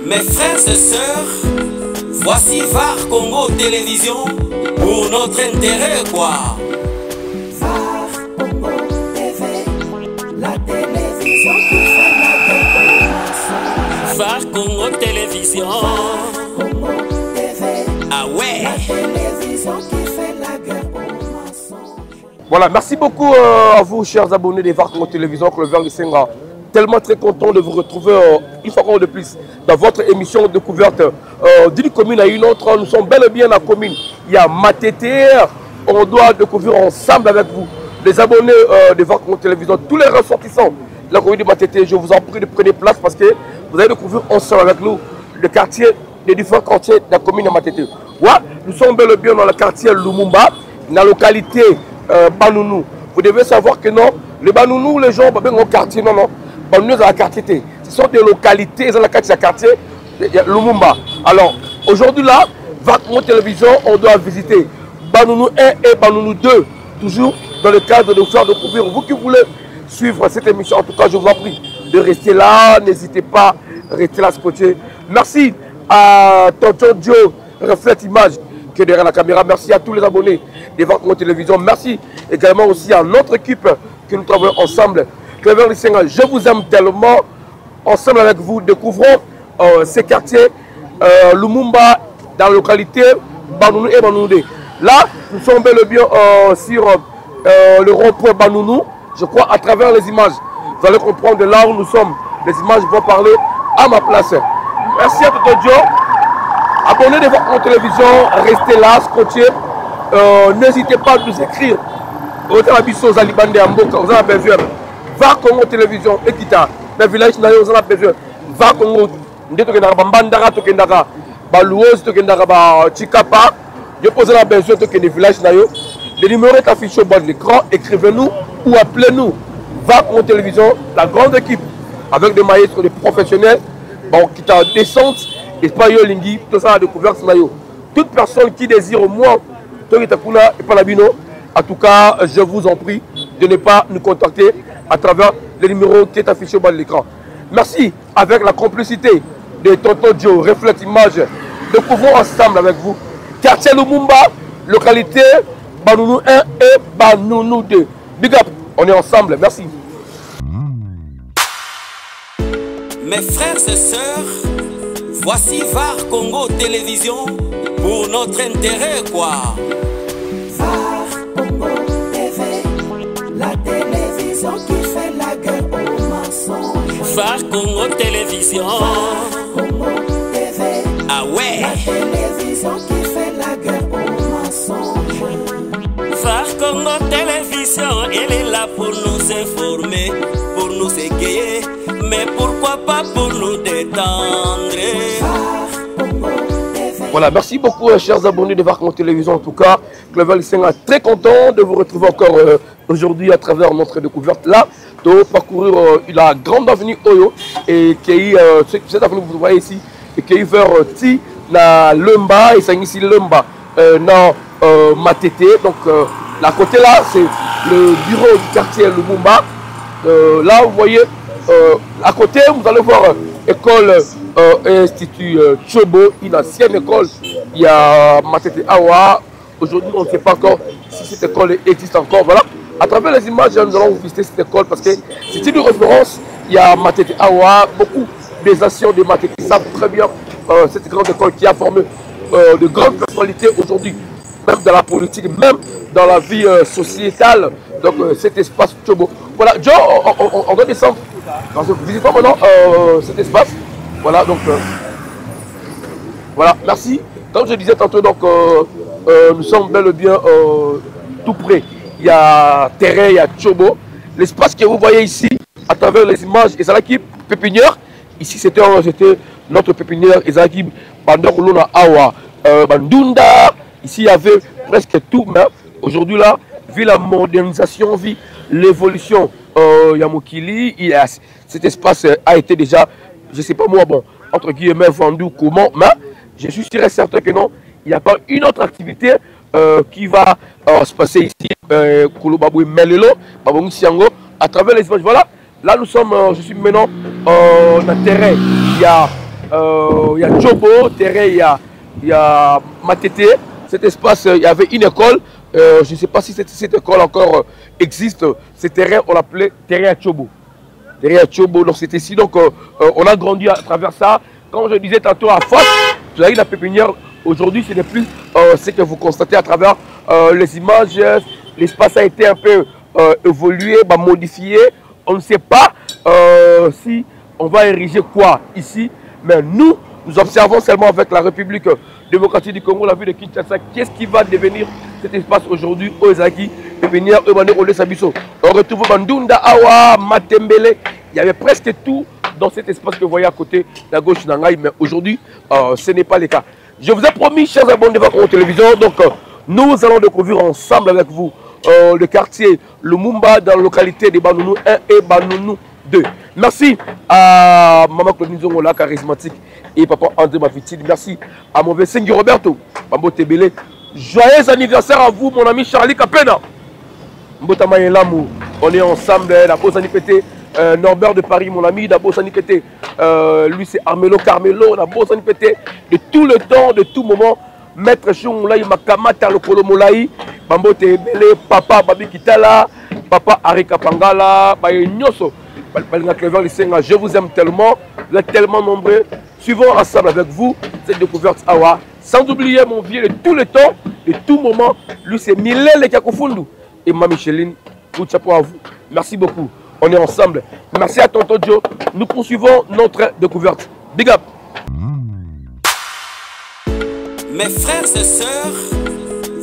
Mes frères et sœurs, voici VAR Congo Télévision pour notre intérêt quoi. VAR Congo TV, la télévision qui fait la guerre. VAR Congo Télévision. VAR Congo TV, ah ouais. la télévision qui fait la guerre au mensonge. Voilà, merci beaucoup à vous chers abonnés des VAR Congo Télévision, Clover Lisenga. Tellement très content de vous retrouver une fois encore de plus dans votre émission découverte d'une commune à une autre. Nous sommes bel et bien dans la commune. Il y a Matete. On doit découvrir ensemble avec vous les abonnés de VAR Congo Télévision, tous les ressortissants de la commune de Matete. Je vous en prie de prendre place parce que vous allez découvrir ensemble avec nous le quartier, les différents quartiers de la commune de Matete. Ouais, nous sommes bel et bien dans le quartier Lumumba, dans la localité Banounou. Vous devez savoir que non, les Banounou, les gens, bien au quartier, non, non. Banounou dans le quartier. Ce sont des localités dans le quartier Lumumba. Alors, aujourd'hui là, VAR Congo Télévision, on doit visiter Banounou 1 et Banounou 2. Toujours dans le cadre de vous faire découvrir. Vous qui voulez suivre cette émission, en tout cas, je vous en prie de rester là. N'hésitez pas, restez là, scotché. Merci à Tonton Joe, Reflète Image, qui est derrière la caméra. Merci à tous les abonnés de VAR Congo Télévision. Merci également aussi à notre équipe que nous travaillons ensemble. Clover Lisenga, je vous aime tellement. Ensemble avec vous, découvrons ces quartiers Lumumba dans la localité Banounou et Banounou 2. Là, nous sommes bel et bien sur le rond-point Banounou. Je crois à travers les images, vous allez comprendre de là où nous sommes. Les images vont parler à ma place. Merci à Toto Dio. Abonnez de VAR Congo Télévision, restez là, scotché. N'hésitez pas à nous écrire. VAR Congo Télévision, Ekita, le village n'a pas besoin. VAR Congo, nous avons Bambandara, Balouose, Chikapa. Je pose la besoin de le village. Le numéro est affiché au bas de l'écran. Écrivez-nous ou appelez-nous. VAR Congo Télévision, la grande équipe, avec des maîtres, des professionnels, qui t'a descente, et pas yo lingi, tout ça a découvert. Toute personne qui désire au moins, en tout cas, je vous en prie de ne pas nous contacter à travers le numéro qui est affiché au bas de l'écran. Merci, avec la complicité de Tonton Joe, Reflète Image, découvrons ensemble avec vous quartier Lumumba, localité Banounou 1 et Banounou 2. Big up, on est ensemble, merci. Mes frères et sœurs, voici VAR Congo Télévision pour notre intérêt quoi. VAR Congo TV, la télévision qui fait la guerre au mensonge. VAR Congo Télévision. VAR Congo TV, ah ouais. la télévision qui fait la guerre au mensonge. VAR Congo Télévision, elle est là pour nous informer, pour nous égayer, mais pourquoi pas pour nous détendre. VAR Congo TV. Voilà, merci beaucoup chers abonnés de VAR Congo Télévision. En tout cas, Clover Lisenga, très content de vous retrouver encore aujourd'hui à travers notre découverte là, de parcourir la grande avenue Oyo et qui cette avenue que vous voyez ici et qui est vers Ti, la Lumba et c'est ici Lumba dans Matete. Donc là côté là c'est le bureau du quartier Lumumba. Là vous voyez à côté vous allez voir école Institut Chobo, une ancienne école. Il y a Matete Awa. Aujourd'hui, on ne sait pas encore si cette école existe encore. Voilà. À travers les images, nous allons visiter cette école parce que c'est une référence. Il y a Matete Awa. Beaucoup des anciens de Matete savent très bien cette grande école qui a formé de grandes personnalités aujourd'hui, même dans la politique, même dans la vie sociétale. Donc, cet espace Chobo. Voilà, Joe, on doit descendre. Visitons maintenant cet espace. Voilà, donc, voilà, merci. Comme je disais tantôt, donc, nous sommes bel et bien tout près. Il y a terrain, il y a Chobo. L'espace que vous voyez ici, à travers les images, et c'est là qui pépinière. Ici, c'était notre pépinière, et c'est qui Bandorulona Awa, Bandunda. Ici, il y avait presque tout, mais aujourd'hui, là, vu la modernisation, vu l'évolution, Yamokili, cet espace a été déjà, je ne sais pas moi, bon, entre guillemets, vendu comment, mais je suis sûr et certain que non, il n'y a pas une autre activité qui va se passer ici, Kouloubabou Melelo, Babou Siango, à travers les images. Voilà, là nous sommes, je suis maintenant dans le terrain. Il y a il y a Tchobo, terrain, il y a Matete. Cet espace, il y avait une école. Je ne sais pas si cette école encore existe. Ce terrain, on l'appelait terrain à Tchobo. Terrain à Tchobo, donc c'était ici. Donc on a grandi à travers ça. Comme je disais tantôt à face, vous avez la pépinière. Aujourd'hui, ce n'est plus ce que vous constatez à travers les images. L'espace a été un peu évolué, modifié. On ne sait pas si on va ériger quoi ici. Mais nous observons seulement avec la République démocratique du Congo, la ville de Kinshasa, qu'est-ce qui va devenir cet espace aujourd'hui au Ezaki, pépinière, on retrouve Bandunda, Awa, Matembele. Il y avait presque tout dans cet espace que vous voyez à côté, la gauche d'Angaï, mais aujourd'hui, ce n'est pas le cas. Je vous ai promis, chers abonnés de votre télévision, donc nous allons découvrir ensemble avec vous le quartier Lumumba dans la localité de Banounou 1 et Banounou 2. Merci à Maman Claudine Zongola, charismatique, et Papa André Mafitine. Merci à mon Vessengi Roberto, Mambo Tebele. Joyeux anniversaire à vous, mon ami Charlie Kapena. Mbotama Yelamou, on est ensemble, la Bosa Nipete, Norbert de Paris, mon ami, la Bosa Nipete, lui c'est Armelo Carmelo, la Bosa Nipete, de tout le temps, de tout moment, Maître Choumlaï, Makamata, le Kolomolaï, Mambo Tebele, Papa Babi Kitala, Papa Arika Pangala, Baye Nyoso. Je vous aime tellement, vous êtes tellement nombreux. Suivons ensemble avec vous cette découverte Awa. Sans oublier mon vieux de tout le temps, de tout moment, lui c'est Milele Kakofundu et ma Micheline. Tout chapeau à vous. Merci beaucoup. On est ensemble. Merci à Tonton Joe. Nous poursuivons notre découverte. Big up. Mes frères et sœurs,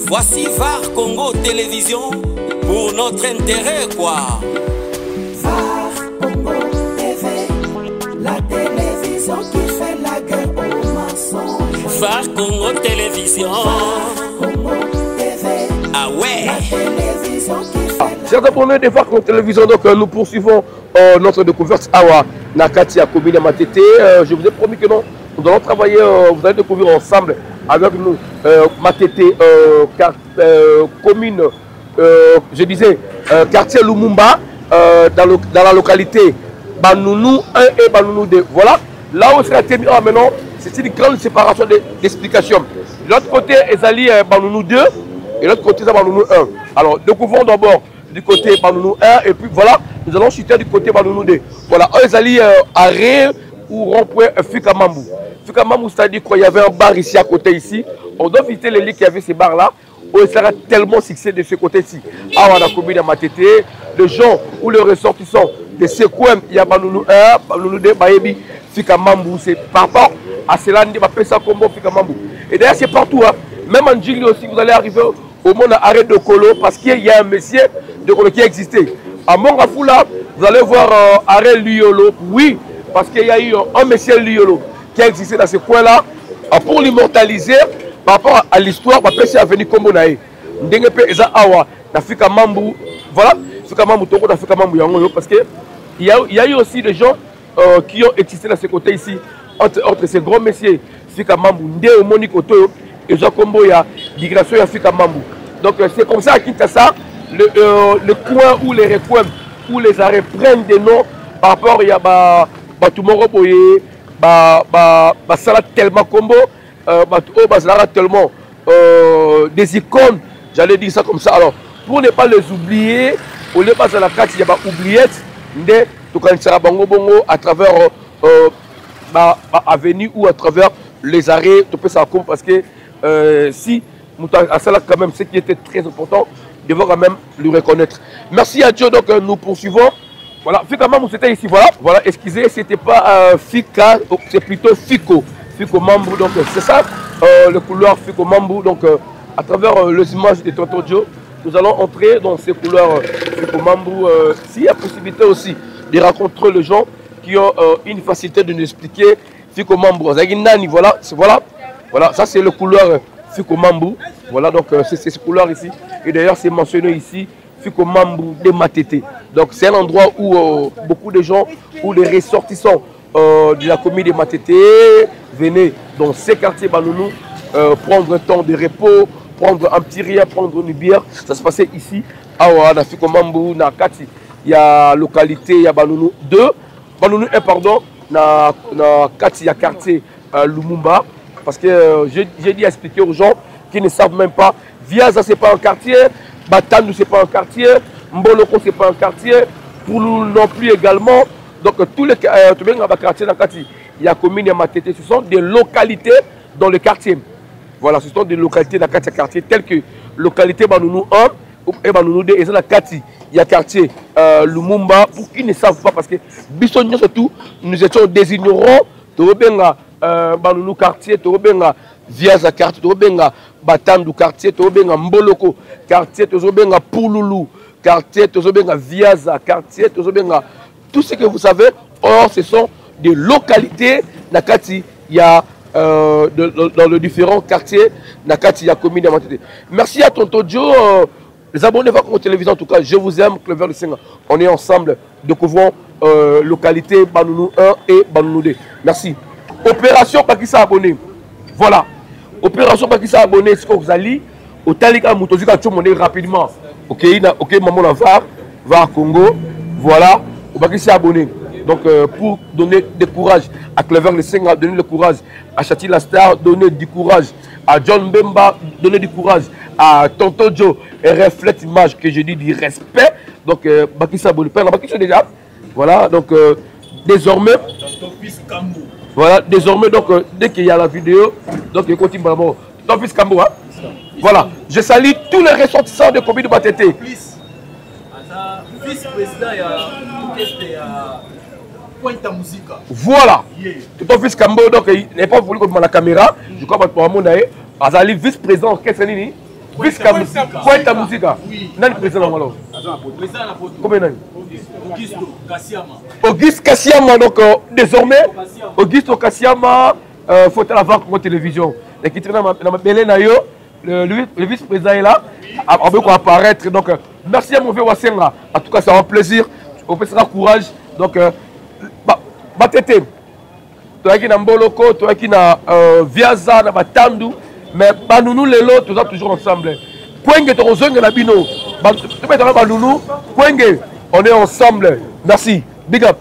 voici VAR Congo Télévision pour notre intérêt quoi. La télévision qui fait la guerre aux mensonges. VAR Congo Télévision. Congo TV. Ah ouais. La télévision qui fait la... Chers abonnés de VAR Congo Télévision, donc nous poursuivons notre découverte Awa Nakati à Kobina Matete. Je vous ai promis que non, nous allons travailler, vous allez découvrir ensemble avec nous Matete, commune, je disais, quartier Lumumba, dans la localité Banounou 1 et Banounou 2. Voilà, là où sera terminé maintenant, c'est une grande séparation d'explications. De l'autre côté, Ezali Banounou 2 et de l'autre côté, c'est Banounou 1. Alors, découvrons d'abord du côté Banounou 1 et puis voilà, nous allons chuter du côté Banounou 2. Voilà, Ezali arrêt ou rond-point Fikamambou. Fikamambou, c'est-à-dire qu'il y avait un bar ici à côté ici. On doit visiter les lits qui avaient ces bars-là. Il sera tellement succès de ce côté-ci. Ah, on a commis à Matete, les gens ou les ressortissants de Sekwem, il y a Banounou 1, Banounou 2, Bayebi, Fikamambou. C'est par rapport à cela, on va appeler ça combo Fikamambou. Et d'ailleurs, c'est partout. Hein. Même en Djili aussi, vous allez arriver au monde arrêt de Kolo parce qu'il y a un monsieur de Kolo qui existait. À Mongafoula, vous allez voir arrêt Liolo. Oui, parce qu'il y a eu un monsieur Liolo qui a existé dans ce coin-là pour l'immortaliser. Par rapport à l'histoire, on va passer à venir comme on a eu. Ndengepe Eza Awa, Nafika Mambu, voilà, Fika Mambu Toko, Nafika Mambu Yango, parce qu'il y a eu aussi des gens qui ont existé dans ce côté ici, entre ces grands messieurs, Fika Mambu, Ndeo Monique Oto, et Jean Combo, il y a migration, il y a Fika Mambu. Donc c'est comme ça à Kinshasa, le coin où les recoins, où les arrêts prennent des noms, par rapport il y a Batumoro Boye, Salat tellement combo. Tellement des icônes, j'allais dire ça comme ça. Alors, pour ne pas les oublier, on n'est pas à la carte, il y a pas oubliettes, à travers avenue ou à travers les arrêts, tu peux ça comme parce que si à cela quand même, ce qui était très important, devons quand même le reconnaître. Merci à Dieu, donc nous poursuivons. Voilà, Fika Mambu c'était ici, voilà, excusez, c'était pas Fika, c'est plutôt Fico. Fico Mambu, donc c'est ça le couloir Fico Mambu. Donc à travers les images de Tonton Joe, nous allons entrer dans ces couloirs Fico Mambu. S'il y a possibilité aussi de rencontrer les gens qui ont une facilité de nous expliquer Fico Mambu. Voilà, voilà, ça c'est le couloir Fico Mambu. Voilà, donc c'est ce couloir ici. Et d'ailleurs c'est mentionné ici Fico Mambu de Matete. Donc c'est un endroit où beaucoup de gens, où les ressortissants de la commune de Matete venaient dans ces quartiers Banounou prendre un temps de repos, prendre un petit rien, prendre une bière. Ça se passait ici, à Fico Mambu, Nakati. Il y a localité, il y a Banounou 2, Banounou 1, pardon, na kati ya quartier Lumumba, parce que j'ai dit à expliquer aux gens qui ne savent même pas, Viaza c'est pas un quartier, Batandu c'est pas un quartier, Mboloko c'est pas un quartier, Poulou non plus également. Donc tous les quartiers dans Kati, il y a commune et Matete, ce sont des localités dans le quartier. Voilà, ce sont des localités dans Kati quartier telles que localité Banounou 1 et Banounou 2 et c'est la Kati. Il y a quartier Lumumba pour qui ne savent pas parce que Bissonio surtout nous étions des ignorants. Tobenga Banounou quartier, Tobenga Viaza quartier, Tobenga Batandu quartier, Tobenga Mboloko quartier, Tobenga Pouloulou quartier, Tobenga Viaza quartier, Tobenga tout ce que vous savez. Or ce sont des localités Nakati, il y a dans les différents quartiers Nakati, il y a commune Matete. Merci à Tonton Joe. Les abonnés de Vacances Télévision, en tout cas, je vous aime, Clever le Senga. On est ensemble, découvrons localité Banounou 1 et Banounou 2. Merci. Opération Pakissa abonné. Voilà. Opération Pakissa abonné, ce que vous allez, au Talika Moutozika Tchomone rapidement. Ok, maman la va à Congo. Voilà. Au Pakissa abonné. Donc, pour donner du courage à Clever le Senga, donner le courage à Chati la Star, donner du courage à John Bemba, donner du courage à Tonton Joe et reflète l'image que je dis du respect. Donc, Bakissa Bonipin, Bakissa déjà. Voilà, donc désormais. Voilà, désormais, donc dès qu'il y a la vidéo, donc il continue vraiment. Ton fils Kambo, hein? Voilà, je salue tous les ressortissants de commune de Matete. Vice-président, il y a voilà. Ton fils Kambo, donc il n'est pas voulu comme la caméra. Je crois que pour mon aïe, Azali vice-président, qu'est-ce que c'est? Vice-président, Pointe musique. Nani président alors? Combien d'années? Auguste Kassiama, donc désormais, Auguste Kassiama, faut la voir pour la télévision. Le vice-président est là, on veut apparaître. Donc, merci à mon vieux Wassenga. En tout cas, ça un plaisir. On fait ça courage. Donc, Batete, toi qui na Mboloko, toi qui na Viaza, na Batandu, mais Banounou les lots, tout ça toujours ensemble. Kwenge Torozonge na Bino, Banounou, Kwenge, on est ensemble. Merci, big up.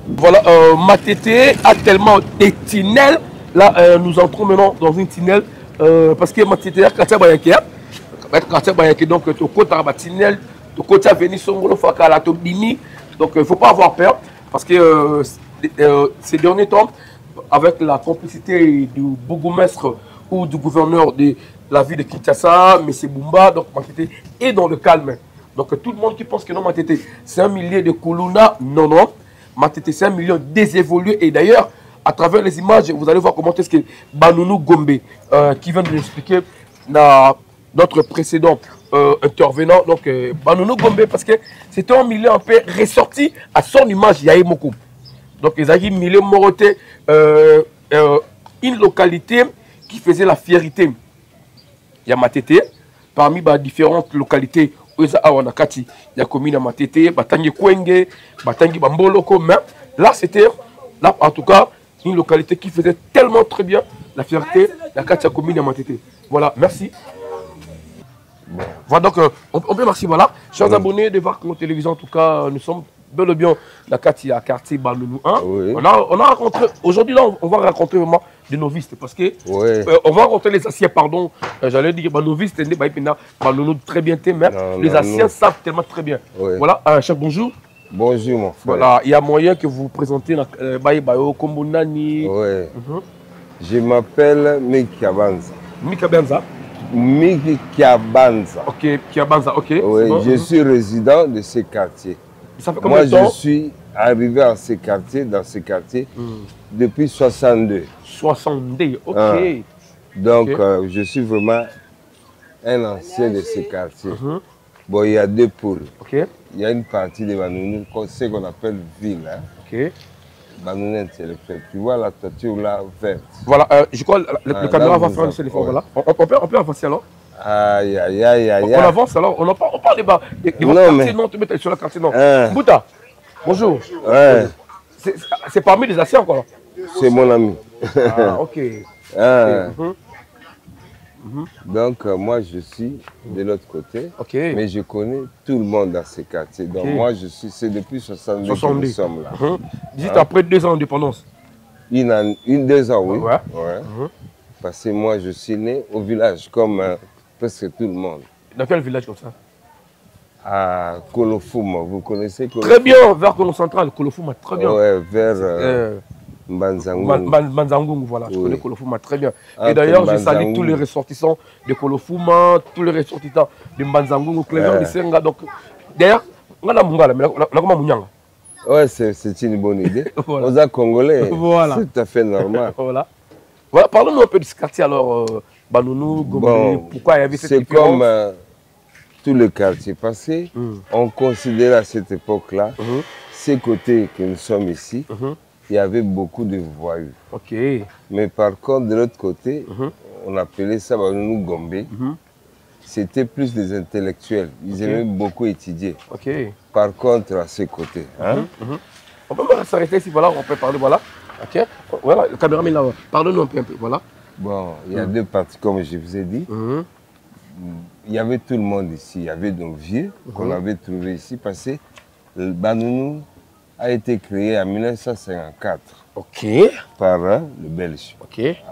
Voilà, Matete a tellement des tunnels. Là, nous entrons maintenant dans une tunnel parce que Matete a quartier Bayanké, donc tu côté à tunnel, tu côté à venir Songolo Fakala, tu bini. Donc il ne faut pas avoir peur parce que ces derniers temps, avec la complicité du bourgmestre ou du gouverneur de la ville de Kinshasa, M. Bumba, donc Matete est dans le calme. Donc tout le monde qui pense que non, Matete, c'est un millier de Kuluna, non, non. Matete, c'est un million désévolué. Et d'ailleurs, à travers les images, vous allez voir comment est-ce que Banounou Gombe, qui vient de nous expliquer notre précédent intervenant, donc Banounou Gombe, parce que c'était un milieu un peu ressorti à son image, Yaïmoko. Donc, ils ont mis le Moroté, une localité qui faisait la fierté. Il y a Matete, parmi différentes localités où il y a Wanakati, il y a commune à Matete, Batangi Kwenge, Batangi Bamboloko, mais là, c'était, là, en tout cas, une localité qui faisait tellement très bien la fierté, la Katia commune à Matete. Voilà, merci. Voilà, donc, on peut merci, voilà. Chers abonnés de Vacances Télévision, en tout cas, nous sommes bel et bien la Katia, quartier Banounou 1. Oui. On a rencontré, aujourd'hui, là, on va rencontrer vraiment des novices, parce que on va rencontrer les anciens, pardon, j'allais dire, novices, Banounou très bien, mais les anciens savent tellement très bien. Oui. Voilà, cher bonjour. Bonjour, mon frère. Voilà, il y a moyen que vous vous présentez Bayo Kombonani. Oui. Je m'appelle Miki Kabanza. Miki Kabanza. Miki Kabanza. Ok, Kabanza, ok. Oui, je suis résident de ce quartier. Ça fait combien de temps? Moi, je suis arrivé à ce quartier, dans ce quartier, depuis 62. 62, ok. Donc, je suis vraiment un ancien de ce quartier. Bon, il y a deux pôles. Ok. Il y a une partie de Banounou, ce qu'on appelle ville. Hein. Ok. Banounou intellectuel. Tu vois la toiture là, verte. Voilà, je crois que le caméra va faire le téléphone. Voilà. On peut avancer alors? Aïe, aïe, aïe, aïe. On avance alors? On parle des quartiers, non, tu mets sur le quartier, non. Bouta, bonjour. Ouais. C'est parmi les anciens encore? C'est mon ami. Ah, ok. Donc, moi, je suis de l'autre côté. Ok. Mais je connais tout le monde dans ces quartiers. Donc, moi, c'est depuis 70 que nous sommes là. Dites après 2 ans d'indépendance. 2 ans, oui. Ouais. Parce que moi, je suis né au village, comme presque tout le monde. Dans quel village comme ça? À Kolofuma, vous connaissez Kolofuma? Très bien, vers Congo Central, Kolofuma, très bien. Ouais, vers Mbanzangungu. Mbanzangungu, voilà, je connais Kolofuma très bien. Ah, et d'ailleurs, je salue tous les ressortissants de Kolofuma, tous les ressortissants de Mbanzangungu, Clément de Senga. Donc, d'ailleurs, on a Mungala, mais comment Munyanga? Ouais, c'est une bonne idée. Voilà. Aux Congolais, voilà. C'est tout à fait normal. Voilà. Voilà, parlons-nous un peu de ce quartier alors, Banounou, Gombe, pourquoi il y avait cette différence? C'est comme tout le quartier, parce qu'on considérait à cette époque-là, ces côtés que nous sommes ici, il y avait beaucoup de voyous. Ok. Mais par contre, de l'autre côté, on appelait ça Banounou Gombe. C'était plus des intellectuels. Ils aimaient beaucoup étudier. Ok. Par contre, à ces côtés. On peut s'arrêter ici, voilà, on peut parler, voilà. Ok. Voilà, le caméraman là, parle-nous un peu, voilà. Bon, il y a 2 parties, comme je vous ai dit. Il y avait tout le monde ici. Il y avait nos vieux qu'on avait trouvés ici, parce que le Banounou a été créé en 1954 par le Belge.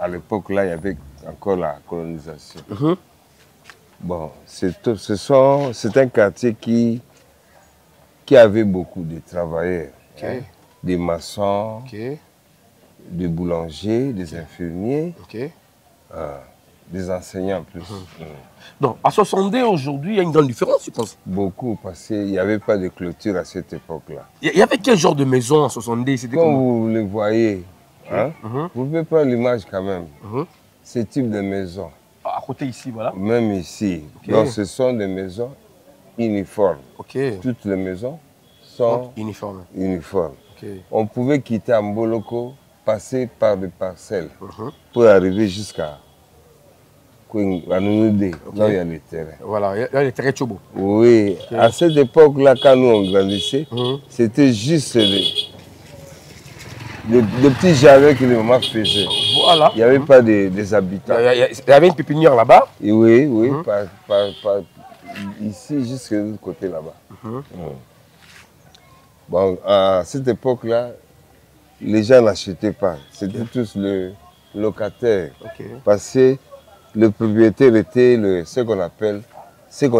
À l'époque, là, il y avait encore la colonisation. Bon, c'est un quartier qui avait beaucoup de travailleurs, des maçons, des boulangers, des infirmiers, des enseignants en plus. Donc, à 62 aujourd'hui, il y a une grande différence, je pense. Beaucoup, parce qu'il n'y avait pas de clôture à cette époque-là. Il y avait quel genre de maison en 62? Comme vous le voyez, vous pouvez prendre l'image quand même. Ce type de maison. À côté ici, voilà. Même ici. Donc, ce sont des maisons uniformes. Toutes les maisons sont uniformes. On pouvait quitter Mboloko, passer par des parcelles pour arriver jusqu'à Banounoudé, là où il y a le terrain. Voilà, il y a le terrain Tchobo. Oui, à cette époque-là, quand nous on grandissait, c'était juste des petits jardins que les mamans faisaient. Voilà. Il n'y avait pas des habitants. Il y avait une pépinière là-bas. Oui, ici, jusqu'à l'autre côté là-bas. Bon, à cette époque-là, les gens n'achetaient pas. C'était tous le locataire. Parce que le propriétaire était ce qu'on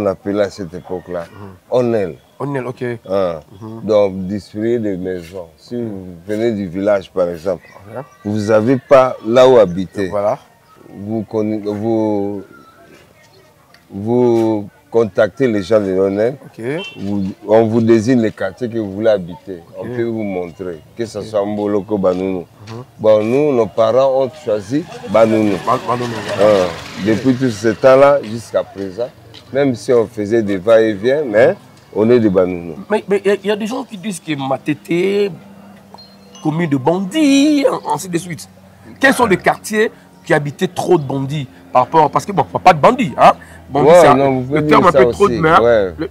appelait à cette époque-là, Onel. Onel, ok. Donc, distribuer des maisons. Si vous venez du village, par exemple, vous n'avez pas là où habiter. Voilà. Vous contactez les gens de Onel. On vous désigne les quartiers que vous voulez habiter. On peut vous montrer, que ce soit Mboloko, Banounou. Bon, nous, nos parents ont choisi Banounou. Depuis tout ce temps-là jusqu'à présent, même si on faisait des va-et-vient, mais on est de Banounou. Mais il y a des gens qui disent que Matete, commune de bandits, ainsi de suite. Quels sont les quartiers qui habitaient trop de bandits par rapport, parce que bon, pas de bandits, hein. Bandits, le terme un peu trop de mer.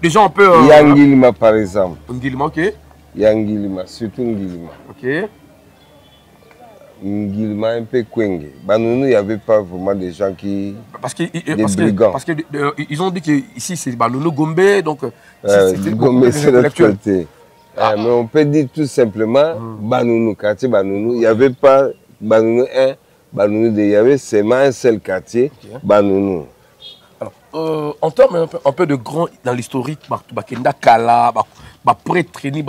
Les gens un peu. Yangilima, par exemple. Ngilima, ok. Yangilima, surtout Ngilima. Ok. Ngilima, un peu Kwenge. Banounou, il n'y avait pas vraiment des gens qui. Parce qu'ils ont dit qu'ici c'est Banounou Gombe, donc. Gombe, c'est l'autre côté. Mais on peut dire tout simplement Banounou, quartier Banounou. Il n'y avait pas Banounou 1, Banounou 2. Il y avait seulement un seul quartier, Banounou. Alors, en termes un peu de grand dans l'historique, Bakenda Kala, prêtre, il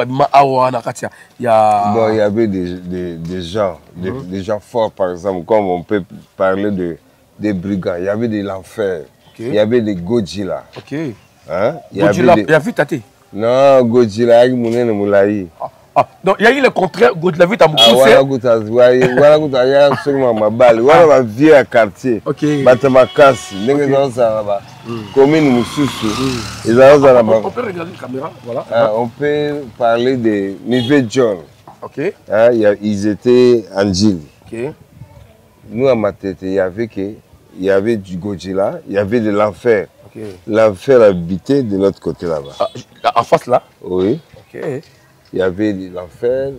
y a... Bon, il y avait des gens, des gens forts, par exemple, comme on peut parler des brigands. Il y avait de l'enfer. Il y avait des Godzilla. Hein? Godzilla, il y a vu Tate? Non, Godzilla, il y a Moulaï. Donc il y a eu le contraire, Godzilla vu Tamoukou. Voilà, il y a absolument ma balle. Voilà, ma vie à quartier. Batamakasi, commune Moussoussou. On peut regarder la caméra, voilà. On peut parler de Mivé John. Ils étaient en Gilles. Nous, à Matete, il y avait du Godzilla, il y avait de l'enfer. L'enfer habitait de l'autre côté là-bas. En face là? Oui. Il y avait l'enfer,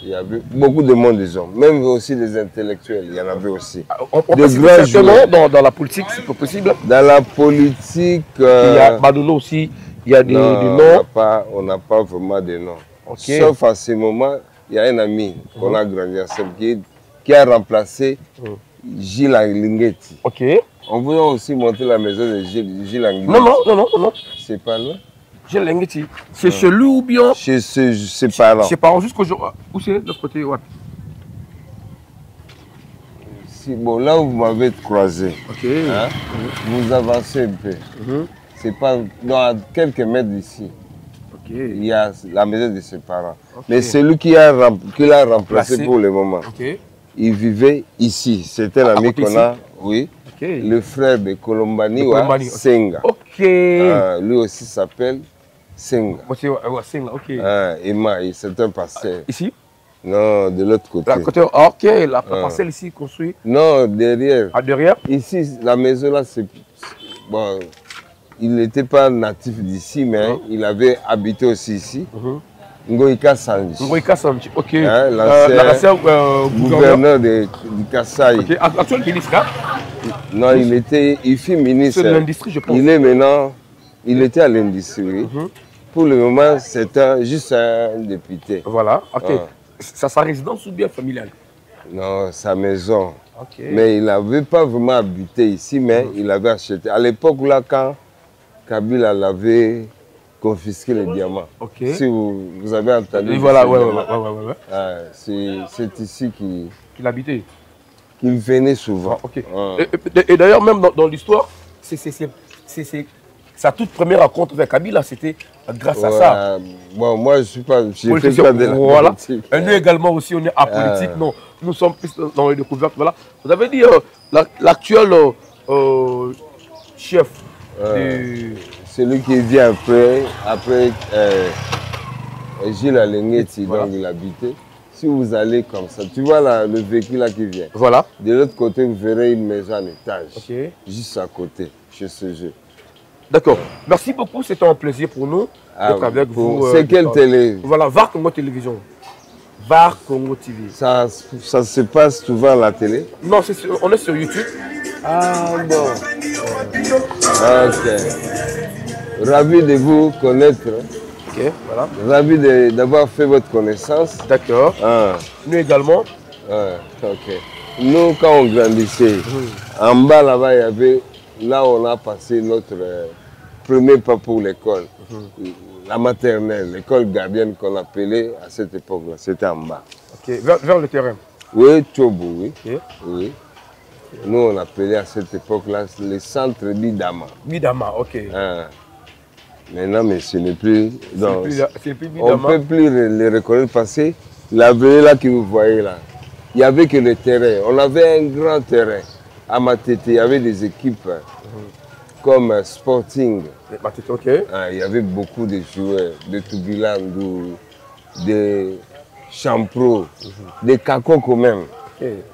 Il y avait beaucoup de monde, disons. Même aussi des intellectuels, il y en avait aussi. On peut citer certainement dans la politique, c'est pas possible. Dans la politique... il y a Badono aussi, il y a des noms. On n'a pas vraiment de noms. Okay. Sauf à ce moment, il y a un ami qu'on a grandi ensemble qui a remplacé Gilles Anglingetti. Ok. On voulait aussi monter la maison de Gilles Anglingetti. Non. C'est pas loin. Gilles Anglingetti. C'est chez lui ou bien chez ses parents. Chez ses parents, jusqu'aujourd'hui. Où c'est de l'autre côté? Ouais. Si, bon, là où vous m'avez croisé, hein, vous avancez un peu. C'est pas dans quelques mètres d'ici. Il y a la maison de ses parents. Mais celui qui l'a remplacé pour le moment, il vivait ici. C'était l'ami qu'on a, le frère de Colombani, Senga. Lui aussi s'appelle Senga. Emma, c'est un pasteur. Ici? Non, de l'autre côté. La parcelle ici construite? Non, derrière. Derrière? Ici, la maison là, c'est... Bon, il n'était pas natif d'ici, mais il avait habité aussi ici. Ngoïka Sanji. Ngoïka Sanji, ok. L'ancien gouverneur du Kasaï. Actuel ministre, hein? Non, il fut ministre. C'est de l'industrie, je pense. Il est maintenant... Il était à l'industrie. Pour le moment, c'est juste un député. Voilà, ok. C'est sa résidence ou bien familiale? Non, sa maison. Mais il n'avait pas vraiment habité ici, mais il avait acheté. À l'époque, là, quand Kabila l'avait confisqué les diamants. Si vous avez entendu. Et voilà, c'est ici qu'il habitait. Qu'il venait souvent. Et d'ailleurs, même dans l'histoire, sa toute première rencontre avec Kabila, c'était grâce à ça. Bon, moi, je ne suis pas... J'ai fait ça de la politique. Et nous également aussi, on est apolitique. Non, nous sommes plus dans les découvertes. Voilà. Vous avez dit l'actuel chef. Celui qui vient après Gilles Anglingetti, donc il habitait. Si vous allez comme ça, tu vois là, le véhicule là qui vient. Voilà. De l'autre côté, vous verrez une maison en étage. Juste à côté, chez ce jeu. D'accord. Merci beaucoup, c'était un plaisir pour nous d'être avec vous. C'est quelle télé? Voilà, VAR Congo Télévision. VAR Congo TV. Ça se passe souvent à la télé? Non, on est sur YouTube. Ah bon. Ok. Ravi de vous connaître. Ok, voilà. Ravi d'avoir fait votre connaissance. D'accord. Nous également. Ok. Nous, quand on grandissait, en bas là-bas, il y avait... Là, on a passé notre premier pas pour l'école. La maternelle, l'école gardienne qu'on appelait à cette époque-là. C'était en bas. Ok, vers le terrain? Oui, Tchobo, oui. Nous, on appelait à cette époque-là le centre Bidama. Bidama, ok. Maintenant, mais ce n'est plus... Donc, on ne peut plus les reconnaître parce que la vallée là que vous voyez là, il n'y avait que le terrain. On avait un grand terrain. À Matete, il y avait des équipes comme Sporting. Il y avait beaucoup de joueurs, de Toubilandou, de Champro, de Kakoko même.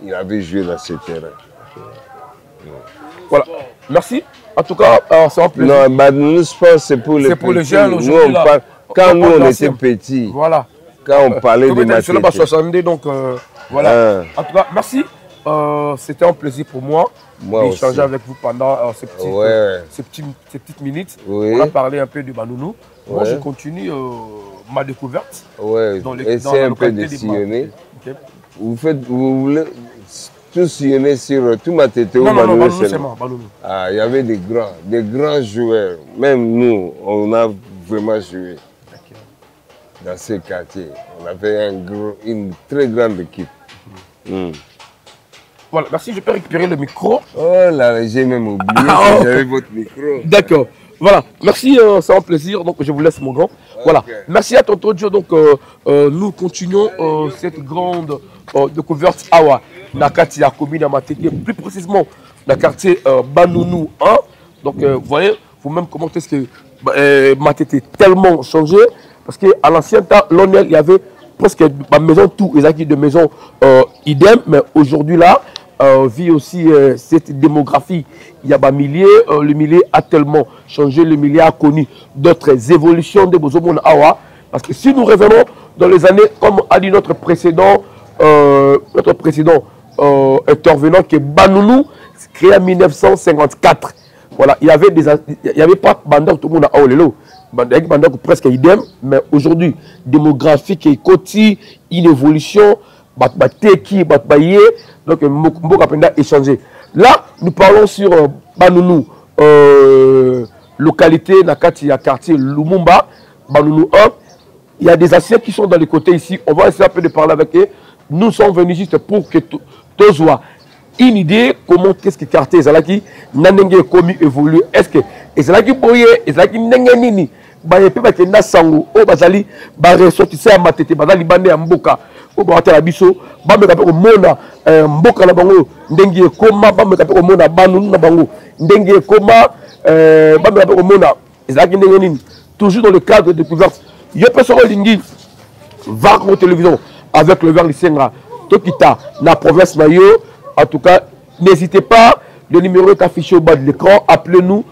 Il avait joué dans ce terrain. Voilà. Merci. En tout cas, c'est un plaisir. Non, nous, sport, c'est pour les petits. C'est pour les jeunes aujourd'hui. Quand nous, on était petits, voilà. Quand on parlait de Matete. Je suis 62, donc voilà. En tout cas, merci. C'était un plaisir pour moi d'échanger avec vous pendant ces petites minutes. On a parlé un peu de Banounou. Moi, je continue ma découverte. Essayez un peu de sillonner. Vous voulez tout sillonner sur tout Matete ou Banounou seulement? Il y avait des grands joueurs. Même nous, on a vraiment joué dans ce quartier. On avait une très grande équipe. Voilà, merci, je peux récupérer le micro. Oh là, j'ai même oublié que j'avais votre micro. D'accord. Voilà, merci, c'est un plaisir. Donc, je vous laisse mon grand. Voilà, merci à Tonton Joe. Donc, nous continuons cette grande découverte Awa, dans le quartier Yakobi, plus précisément dans le quartier Banounou 1. Donc, vous voyez, vous-même, comment est-ce que Matete est tellement changé. Parce qu'à l'ancien temps, il y avait presque ma maison, tout, les acquis de maison idem, mais aujourd'hui là, vit aussi cette démographie. Il y a un milieu, le milieu a tellement changé, le milieu a connu d'autres évolutions de Bozomon Awa. Parce que si nous revenons dans les années, comme a dit notre précédent intervenant, qui est Banounou, créé en 1954. Voilà, il y avait pas Bandok, tout le monde a Olelo. Bandok presque idem, mais aujourd'hui, démographique et côté, une évolution, donc Mboka Penda échangé. Là, nous parlons sur Banounou, localité, Nakati, quartier Lumumba, Banounou 1. Il y a des anciens qui sont dans les côtés ici. On va essayer un peu de parler avec eux. Nous sommes venus juste pour que tous voient une idée comment qu'est-ce que le quartier Ezalaki Nanenge commis évolue. Est-ce que Ezalaki Boye, Ezalaki Nengenini, Bayepe Bakenda Sango, O Bazali, Baressortissé à Matete, Bazali Bande à Mboka, O Baratela Biso, Bambe Kapeko Mona, Mboka na Bango, Ndengi Koma, Bambe Kapeko Mona, Banounou na Bango, Ndengi Koma, Bambe Kapeko Mona, Ezalaki Nengenini. Toujours dans le cadre de découverte. Il y a personne qui va en télévision avec le verre Lissenga, Tokita, la province Mayo. En tout cas, n'hésitez pas, le numéro est affiché au bas de l'écran, appelez-nous,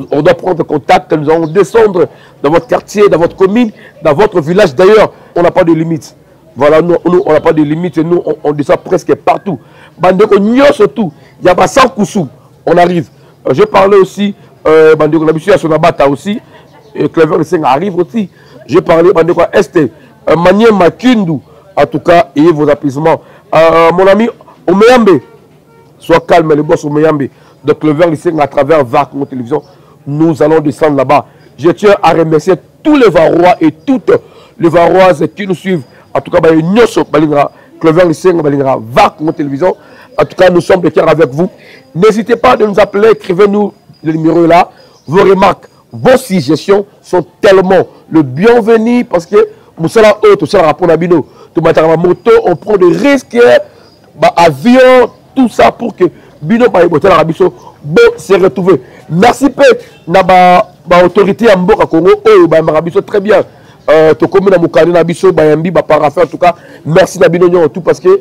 on doit prendre contact, nous allons descendre dans votre quartier, dans votre commune, dans votre village. D'ailleurs, on n'a pas de limite. Voilà, nous on n'a pas de limite, nous on descend presque partout. Bandeko Nyo surtout, il y a 100 Koussou, on arrive. Je parlais aussi, Bandeko Nabisu à Sonabata aussi, Clever Lissenga arrive aussi. Je parlais Bandeko Est, Manier Makindu, en tout cas, ayez vos apaisements. Mon ami Omeyambe, sois calme, les boss Omeyambe. Donc le verre lycée à travers VAR mon télévision, nous allons descendre là-bas. Je tiens à remercier tous les Varois et toutes les Varoises qui nous suivent. En tout cas, le verre lycée VAR mon télévision. En tout cas, nous sommes de cœur avec vous. N'hésitez pas de nous appeler, écrivez-nous le numéro là. Vos remarques, vos suggestions sont tellement le bienvenu parce que nous sommes là, tout ça, rapport à Bino, tout moto, on prend des risques. Avion, tout ça pour que Bino se retrouve. Merci peu na autorité à Mboka Congo, très bien. To comme na mukani na biso bayambi ba parafait en tout cas merci na Bino tout parce que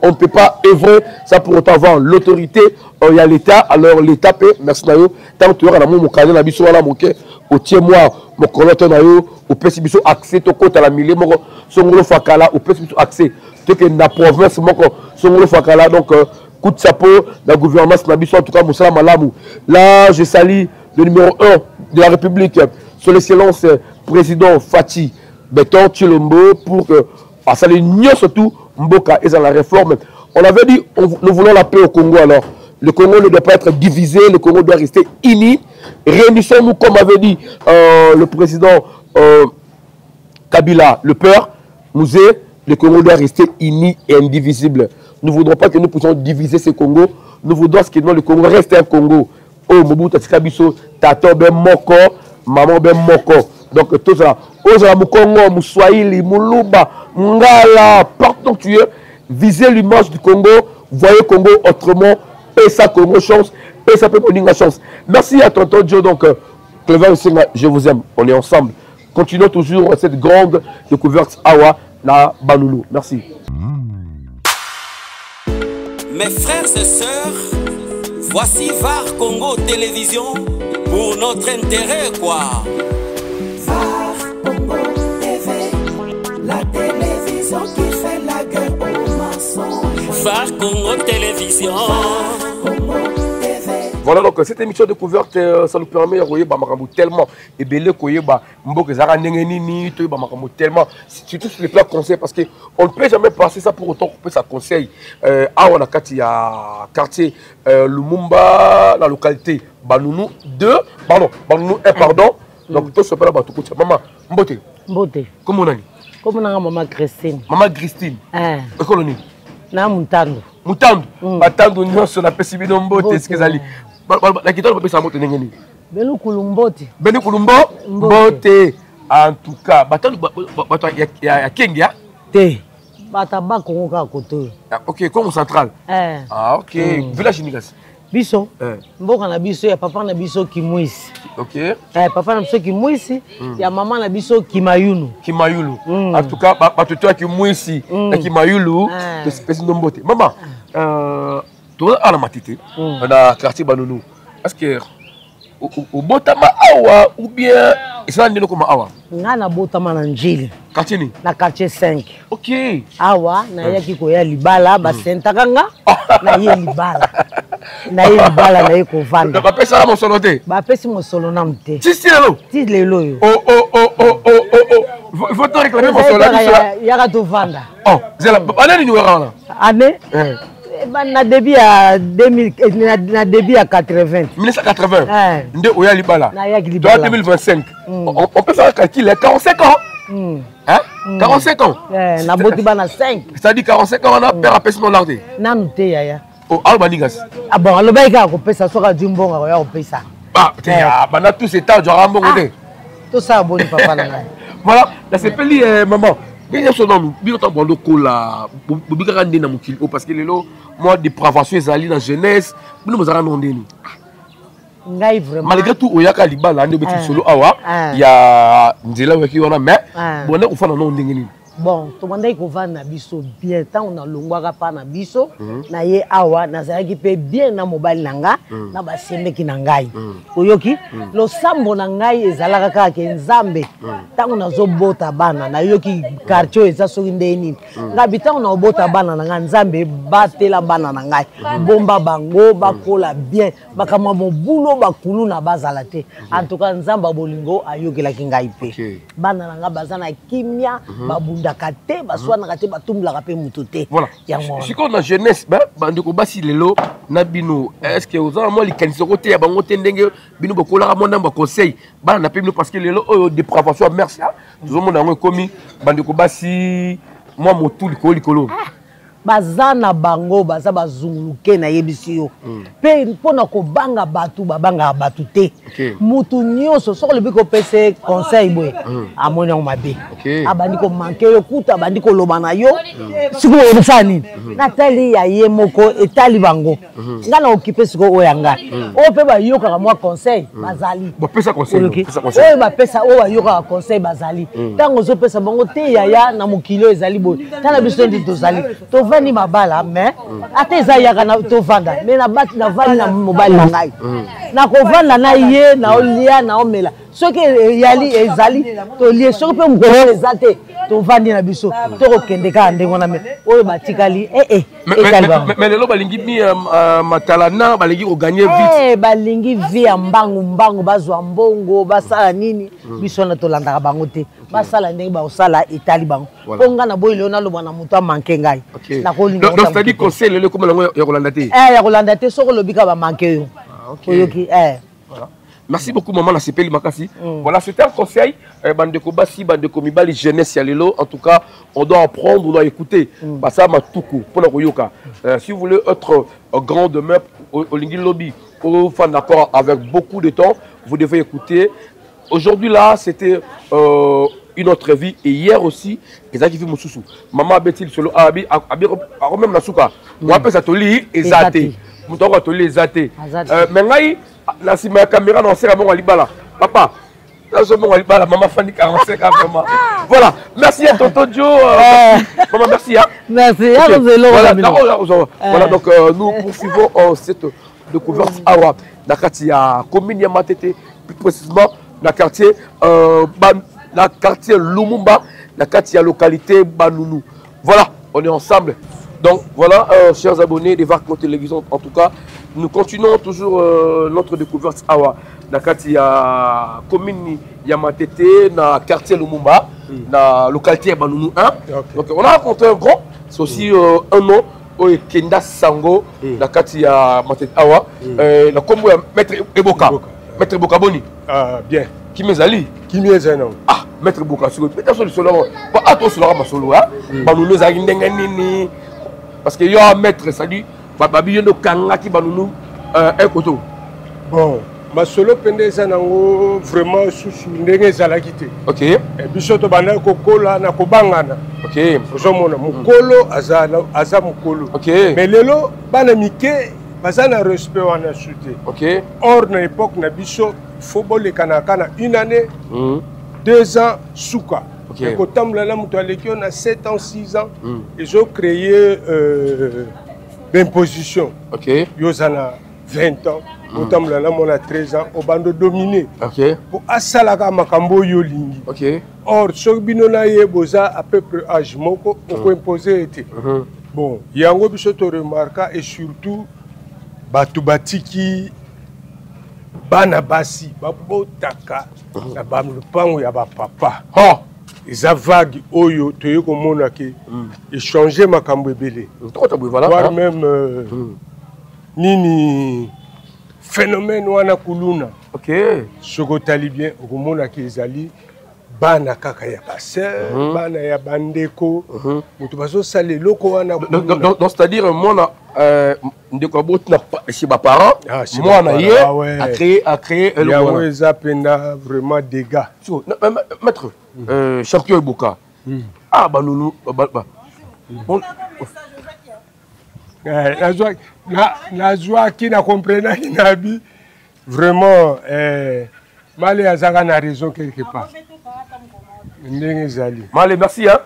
on ne peut pas œuvrer ça pour autant avoir l'autorité il y a l'état alors l'état peut merci na yo tant que tu auras na mukani na biso wala moke au tiers moi mon collecteur na yo au pesi biso accès to côté la millier moko songolo fakala au pesi biso accès que na province moko songolo fakala donc coup de chapeau la gouvernance na biso en tout cas Moussala Malamu. Là je salue le numéro 1 de la République son excellence président Fati Beton Chilombo pour que à saluer surtout Mboka et dans la réforme. On avait dit nous voulons la paix au Congo alors. Le Congo ne doit pas être divisé, le Congo doit rester uni. Réunissons-nous comme avait dit le président Kabila, le père Mouzé. Le Congo doit rester uni et indivisible. Nous ne voudrons pas que nous puissions diviser ce Congo. Nous voudrons que le Congo reste un Congo. Oh, Mobutu Tsikabiso, Tato Ben Moko, Maman Ben Moko. Donc tout ça. Aujourd'hui, Congo, Mouswahili, Moulouba, Ngala, partout où tu es, visez l'image du Congo, voyez Congo autrement, et ça Congo chance, et ça peut donner la chance. Merci à tonton Joe, donc Clever Lissenga, je vous aime, on est ensemble. Continuons toujours cette grande découverte Awa. La Banounou. Merci. Mes frères et sœurs, voici VAR Congo Télévision pour notre intérêt quoi. VAR Congo TV, la télévision qui fait la guerre aux mensonges. VAR Congo Télévision. VAR Congo TV. Voilà donc cette émission de découverte, ça nous permet de voir tellement et belé koyeba mbok zara nengeni to ba makambo tellement surtout sur les plans conseils parce que on ne peut jamais passer ça pour autant couper ça conseil on a kati ya quartier Lumumba la localité Banounou 2 pardon Banounou 1 pardon donc tout se passe là-bas tout côté maman mbote comment on a maman Christine colonie na Mutandu Mutandu nyonso na pesi bino mbote eskezali la kitoko pesa mbote nengeni Benu Kulumbote mbote en tout cas batandu bato ya Kenya te bataba Kongo ka koto OK Congo central OK village nikas biso mboka na biso ya papa na biso Kimwisi OK papa na biso Kimwisi ya mama na biso Kimayulu en tout cas bato to Kimwisi na Kimayulu to espèce de mbote maman to ala matite na quartier Banounou est-ce que au botama awa ou bien ça ndino comme awa nga na botama na njili quartier ni na quartier 5 OK awa na yaki ko ya libala ba sentakanga na ye libala na ye libala na ye ko vanda ba pesa mo solo te ba pesi mo solo na mte ti lelo ti lelo yo faut te réclamer mon solo ya ka to vanda oh zela année ni wala année na début à 2000 na début à 80 1980 nde oya libala na ya libala 2025 on peut faire un calcul 45 ans hein 45 ans na boti bana 5 c'est-à-dire 45 ans on a père à pesa mon larde nanu te yaya oh alba nigas ah bon alobai ka ko pesa soka dimbonga ko ya ko pesa bah te ya bana tous ces temps jora mbongo te to ça boni papa na ngai voilà la sepeli maman bien sûr non bien temps bondo kola bobika kande na mukili parce que lelo moi dépravation ezali na jeunesse bino mozara ndeni ngai vraiment malgré tout oyaka libala ande beti solo awa ya nzela weki wana mais bonne ufana no ndenge nini bon to bandai ko vana biso bien tant on a longwaka pa na biso na ye awa na zaki pe bien na mobile nanga na basemeki na ngai oyoki lo sambo na ngai ezalaka kaka ke nzambe tant on azobota bana na yoki quartier eza soki ndeni ngabi tant on obota bana na ngai nzambe batela bana na ngai bomba bango bakola bien bakama bobulo bakulu na bazala te en tout cas nzamba bolingo ayokelaki ngai pe bana na ngai bazana kimia babunda kate baswana kate batumla kape mutote voilà si qu'on a jeunesse ba bandiko basi lelo na bino est-ce que vous avez moi likanisi côté ya bango tendenge bino bokola mona ba conseil bana na pe bino parce que lelo dépravation merci tout monde ngo komi bandiko basi moi motu likolo bazana bango baza bazunguluke na yebisi yo pe mpona ko banga batu babanga batu te mutu nyonso soko lebi ko pese conseil boy amoni on mabe abandi ko manke yo kuta abandi ko loba na yo siko yebisa nini natali ya ye moko etali bango ngana okipe siko oyanga o pe ba yoka ka mwa conseil bazali ba pesa conseil o ba pesa o ba yoka conseil bazali tango zo pesa bango te yaya na mokilo ezali boy tala biso ndi tozali to ni mabala mais ate za yaka na to vanda mais na bati na vali na mobile na ngai na ko vanda na ye na olia na omela soki yali ezali to lie soki pe mgolo ezate to vandi na biso to ko kende ka ndengo na me oyo batikali mais lelo balingi mi matalana balingi ko gagner vite balingi vie ya mbangu bazwa mbongo basala nini biso na to landaka bango te basala ndenge ba osala etali bango ponga na boy leo na loba na muto manke ngai na ko lingo donc c'est dit conseil lelo comme lango ya kolanda te ya kolanda te soko lobika ba manke yo oyoki voilà. Merci beaucoup maman la CPL Makasi. Voilà, c'était un conseil bandeko basi bandeko mibali jeunesse ya lelo en tout cas on doit apprendre, on doit écouter basa matuku pona koyoka. Si vous voulez être grand demain au Lingi Lobby au fan d'accord avec beaucoup de temps, vous devez écouter. Aujourd'hui là, c'était une autre vie et hier aussi ezaki vi mususu. Maman Betil solo abi même na suka. Moi pesa toli ezate. Mutoko toli ezate. Mais ngai la sima caméra non c'est mon libala papa là je mon libala maman Fanny 45 ans vraiment voilà merci à tonton Joe maman merci hein merci voilà donc nous poursuivons cette découverte awa na quartier ya commune ya Matete plus précisément na quartier Lumumba na quartier localité Banounou voilà on est ensemble donc voilà chers abonnés des Varco Télévision en tout cas nous continuons toujours notre découverte awa na kati ya commune ya Matete na quartier Lumumba na localité Banounou 1 donc on a rencontré un grand c'est aussi un nom au Kenda Sango na kati ya Matete awa na kombo ya maître Eboka Boni bien Kimezali Kimezana ah maître Eboka sur peut-être sur le solo pas à toi sur la masolo hein Banounou za ndenga nini parce que yo maître ça dit babi yondo kanga ki banunu un koto bon ma solo pendeza nango vraiment susu ndenge zalaki te OK et biso to bana kokola na kobangana OK ozomona mukolo aza mukolo OK mais lelo bana mike bazana respect wana chuté OK or na époque na biso football kana une année 2 ans souka OK ko tamla la muto aleki on a 7 ans 6 ans ils ont créé d'imposition. OK. Yozana 20 ans, autant là mon a 13 ans au bando dominé OK pour asalaka makambo yo lingi OK or so bino na ye boza à peu près âge moko ko imposer été bon yango biso to remarquer et surtout batu batiki bana basi babotaka na balupango ya ba papa ha eza vague oyo toye komona ke échanger makambo ebele voire même nini phénomène wana kuluna OK soko tali bien okomona ke ezali bana kaka ya baseur bana ya bandeko moto bazosala eloko wana donc c'est-à-dire mona ndeko aboti na chez ba parents mwana ye a créé yango eza pena vraiment dégâts maître champion Eboka ah banunu nazwaki na comprenaki na bi vraiment male azaka na raison quelque part ndenge ezali male merci hein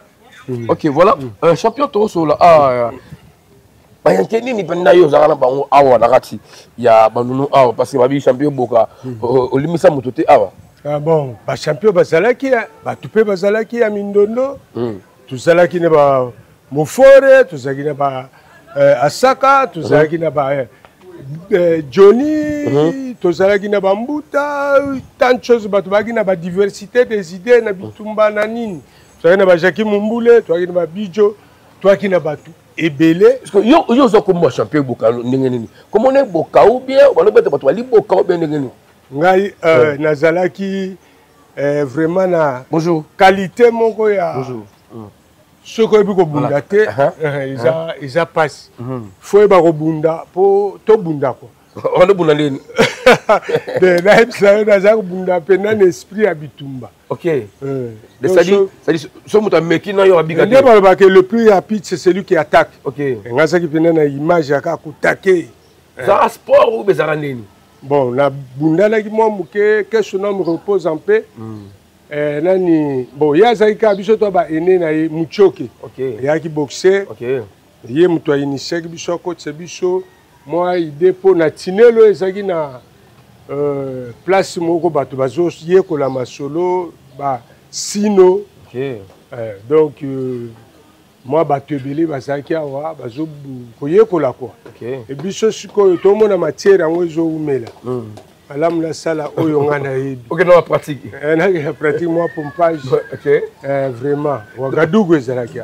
OK voilà champion tosola bayanke nini pena yo ozaka na bango awa na kati ya banunu awa parce que babi champion Eboka olimisa moto te awa ah bon ba champion bazalaki bato mpe bazalaki ya mindondo tozalaki na ba mofore tozalaki na ba asaka tozalaki na ba Johnny tozalaki na ba mbuta tant de choses bato baki na ba diversité des idées na bitumba na nini tozalaki na ba Jackie Mumbule tozalaki na ba Bijo tozalaki na bato ebele parce que yo zo comme champion Eboka ndenge nini comment on Eboka ou bien balobete bato bali Eboka ou bien ndenge nini ngai nazalaki vraiment na bonjour qualité moko ya bonjour soko ebi kobunda te eza pasi fo eba kobunda po tobunda kwa on bunda ndeni nayebisa yo naza kobunda mpena na esprit ya bitumba OK c'est-à-dire so moto ameki na yo abika te nde balobaka le plus rapide c'est celui qui attaque OK ngazaki mpena na image yaka kotake ça sport ou bezara ndeni bon na bundalaki mwa moke que son homme repose en paix nani bon ye azalaki kaka biso to baene na ye muchoke eyaki boxer ye moto ainitiaki biso akotisa biso mwa ide mpo na tinelo ezalaki na place moko bato bazoyekola masolo basino donc mwa bato ebele bazalaki awa bazokoyekola kwa e biso sikoyo tomona matière yango ezowumela malamu nasala oyo nga nayebi nakea pratique mwa pompage vraiment Ouagadougou ezalaki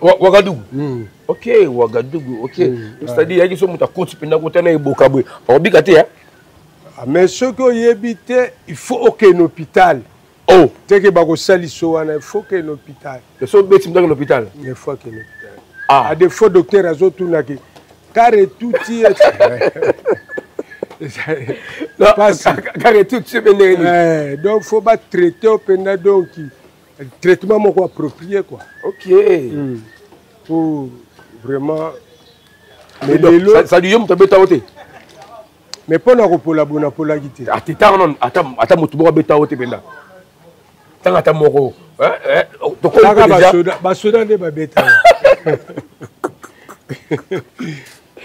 Ouagadougou OK Ouagadougou OK c'est-à-dire yaki so moto akoti mpena kota na Eboka boye akobika te mais soki oyebi te il faut okende hôpital teke bakosaliso wana il faut okende hôpital so beti mtaki na hôpital il faut okende hôpital à défaut docteur azotunaki kare tuti donc faut pas traiter au penda donc traitement moko approprié quoi OK pour vraiment mais ça dit yo mtabeta ote mais pona ko pola bona pola kité atita non ata mutu bo beta ote penda tanga ta moko to ko basoda de babeta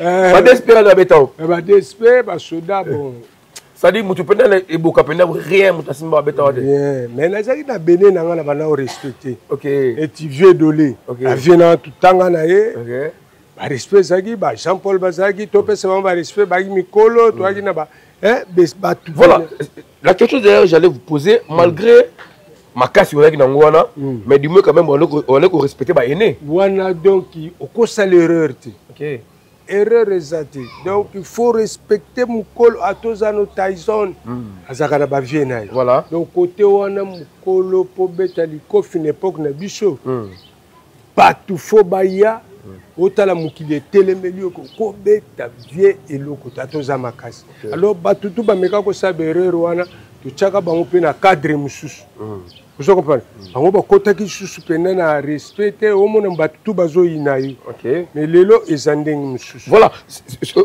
ba despera de beta ba despera basoda bon ça dit mutu penda Eboka penda rien mutu simba beta ote mais nazaki na bene na nga na bana o respecter OK et tu vieux dolé aviena tout tanga na ye OK ba respect zaki ba Jean-Paul Bazaki to pesa ba respect ba mikolo to aki na ba voilà la question d'ailleurs j'allais vous poser malgré ma casse yaki na ngwana mais du moins quand même on est respecter ba aîné wana donc au ça l'erreur OK erreur exacte donc il faut respecter mukolo atozano Tyson azaka na ba vieux na voilà donc côté wana mukolo po betali kofi na époque na biso patu fo baya otala mukili etelemeli ko beta vieux eloko tatoza makasi alors batu tu bameka ko sabe erreur wana tochaka bango pe na cadre mususu vous comprenez bango bakotaki susu pena na respecter omona batu tu bazoyina yo OK mais lelo ezandeng mususu voilà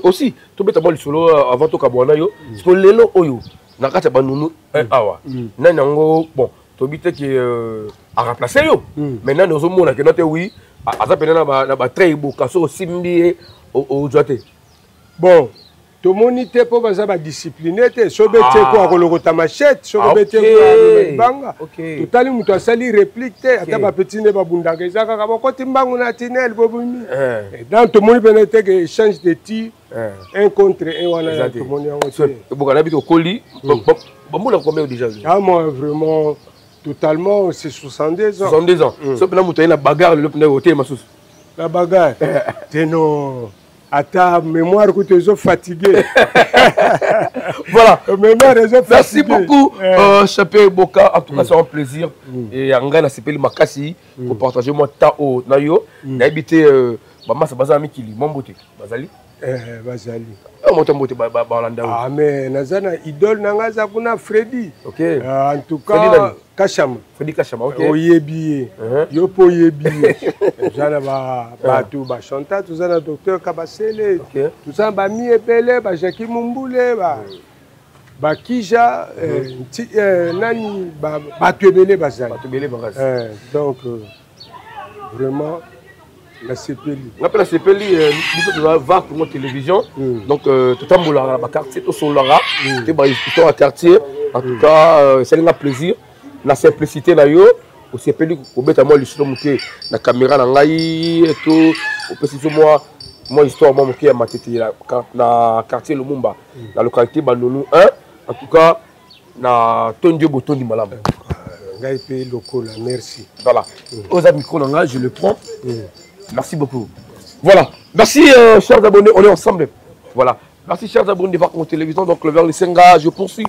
aussi to beta ba lisolo avant to kabwana yo parce que lelo oyo na kata banunu awa na nango bon to bita ki a remplacer yo maintenant nous omona que note oui aza pena na ba très Eboka so simbi au jote bon tomoni te po baza ba discipliné te so bete ko akolokota machette so bete ko banga totali muto asali réplique te ata ba petit ne ba bundanga ezaka ka bokoti mbangu na tinel bobumi dans tomoni penete que échange de tir un contre un wana tomoni yango te bokana bito koli bomula combien déjà ah moi vraiment totalement c'est 62 ans 62 ans so pena muto ina bagarre le pena hotel masusu la bagarre te non. Attends, mémoire que tu es fatigué. Voilà. Mémoire est merci beaucoup, Chapé Boka. En tout cas, c'est un plaisir. Et en Ghana, c'est Peli Makasi pour partager mon temps au Nayo. J'ai habité Maman Sabazami Kili, mon beauté. Bazali. Bazali. Ah, mais Nazana, idole Nangaza Kuna Freddy. Ok. En tout cas, Kachama. Freddy Kachama, ok. Oyebi. Yopo Oyebi. Jana Batou, Bachanta, tout ça, docteur Kabasele. Tout ça, Bami Ebele, Jackie Mumboule, Bakija, Nani, Batubele Bazali. Donc, vraiment. La CPLI. On appelle la CPLI, nous va pour notre télévision. Donc, tout le monde dans le quartier, tout le monde dans le quartier. En tout cas, c'est un plaisir. La simplicité, au CPLI, au bêtement, la caméra, et tout. Moi, histoire, moi, qui a ma tête, dans le quartier Lumumba, la localité Banonou 1. En tout cas, na Tondio Boton du Malam. Merci. Voilà. Aux amis, je le prends. Merci beaucoup. Voilà. Merci, chers abonnés. On est ensemble. Voilà. Merci, chers abonnés de voir mon télévision. Donc, le vers le Senga, je poursuis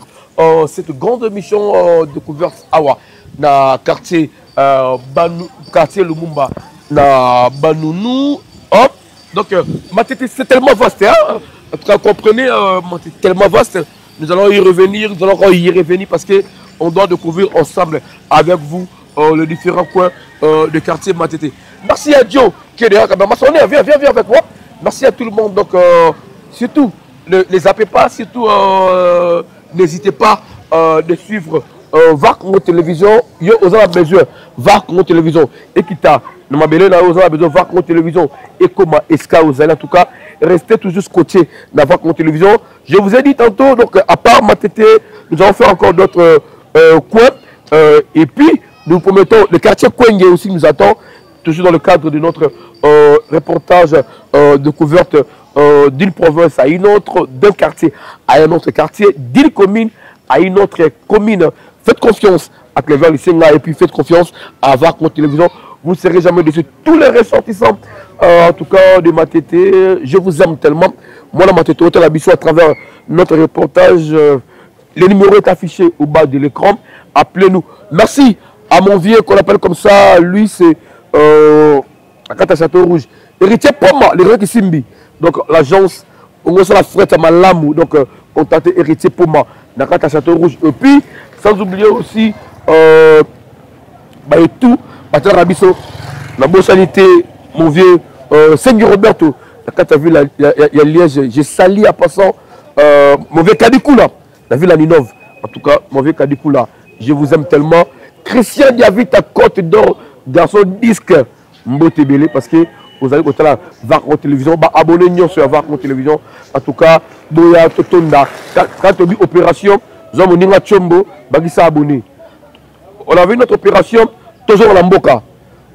cette grande émission découverte Awa dans le quartier quartier Lumumba, dans Banounou. Hop. Donc, ma tête, c'est tellement vaste. Hein? En tout cas, comprenez, ma tête est tellement vaste. Nous allons y revenir. Nous allons y revenir parce qu'on doit découvrir ensemble avec vous les différents coins de quartier Matete. Merci à Dio qui est derrière. Viens avec moi. Merci à tout le monde. Donc, surtout, ne les zappez pas. Surtout, n'hésitez pas de suivre VAR Télévision. Yo, aux a besoin. VAR Télévision. Et quitta. Nous m'appelons là, aux a besoin. VAR Télévision. Et comment Eska aux en tout cas, restez toujours scotchés dans VAR Télévision. Je vous ai dit tantôt, donc, à part Matete, nous allons faire encore d'autres coins. Et puis, nous promettons, le quartier Kwenge aussi nous attend. Toujours dans le cadre de notre reportage découverte d'une province à une autre, d'un quartier à un autre quartier, d'une commune à une autre commune. Faites confiance à Cléver Lissenga et puis faites confiance à VAR Télévision. Vous ne serez jamais déçus. Tous les ressortissants, en tout cas de Matete, je vous aime tellement. Moi, la Matete, Hôtel Abissou, à travers notre reportage, le numéro est affiché au bas de l'écran. Appelez-nous. Merci à mon vieux qu'on appelle comme ça. Lui, c'est à Château Rouge. Héritier Poma, l'héritier Simbi. Donc l'agence, on a la frette à Malamou. Donc contactez Héritier Poma, à Château Rouge. Et puis, sans oublier aussi, et tout, Patel Rabisso, la bonne sanité, mon vieux Sengi Roberto. Quand tu as vu, il y a Liège, j'ai sali à passant, mon vieux Kadikoula, la ville à Ninov. En tout cas, mon vieux Kadikoula, je vous aime tellement. Christian Diavit à Côte d'Or. Dans son disque Mbote Belé parce que vous allez côté là VAR Télévision abonnez-vous sur VAR Télévision en tout cas Boya Totonda quand on dit opération Zomoninga Chombo bagisa abonné on a vu notre opération toujours la Mboka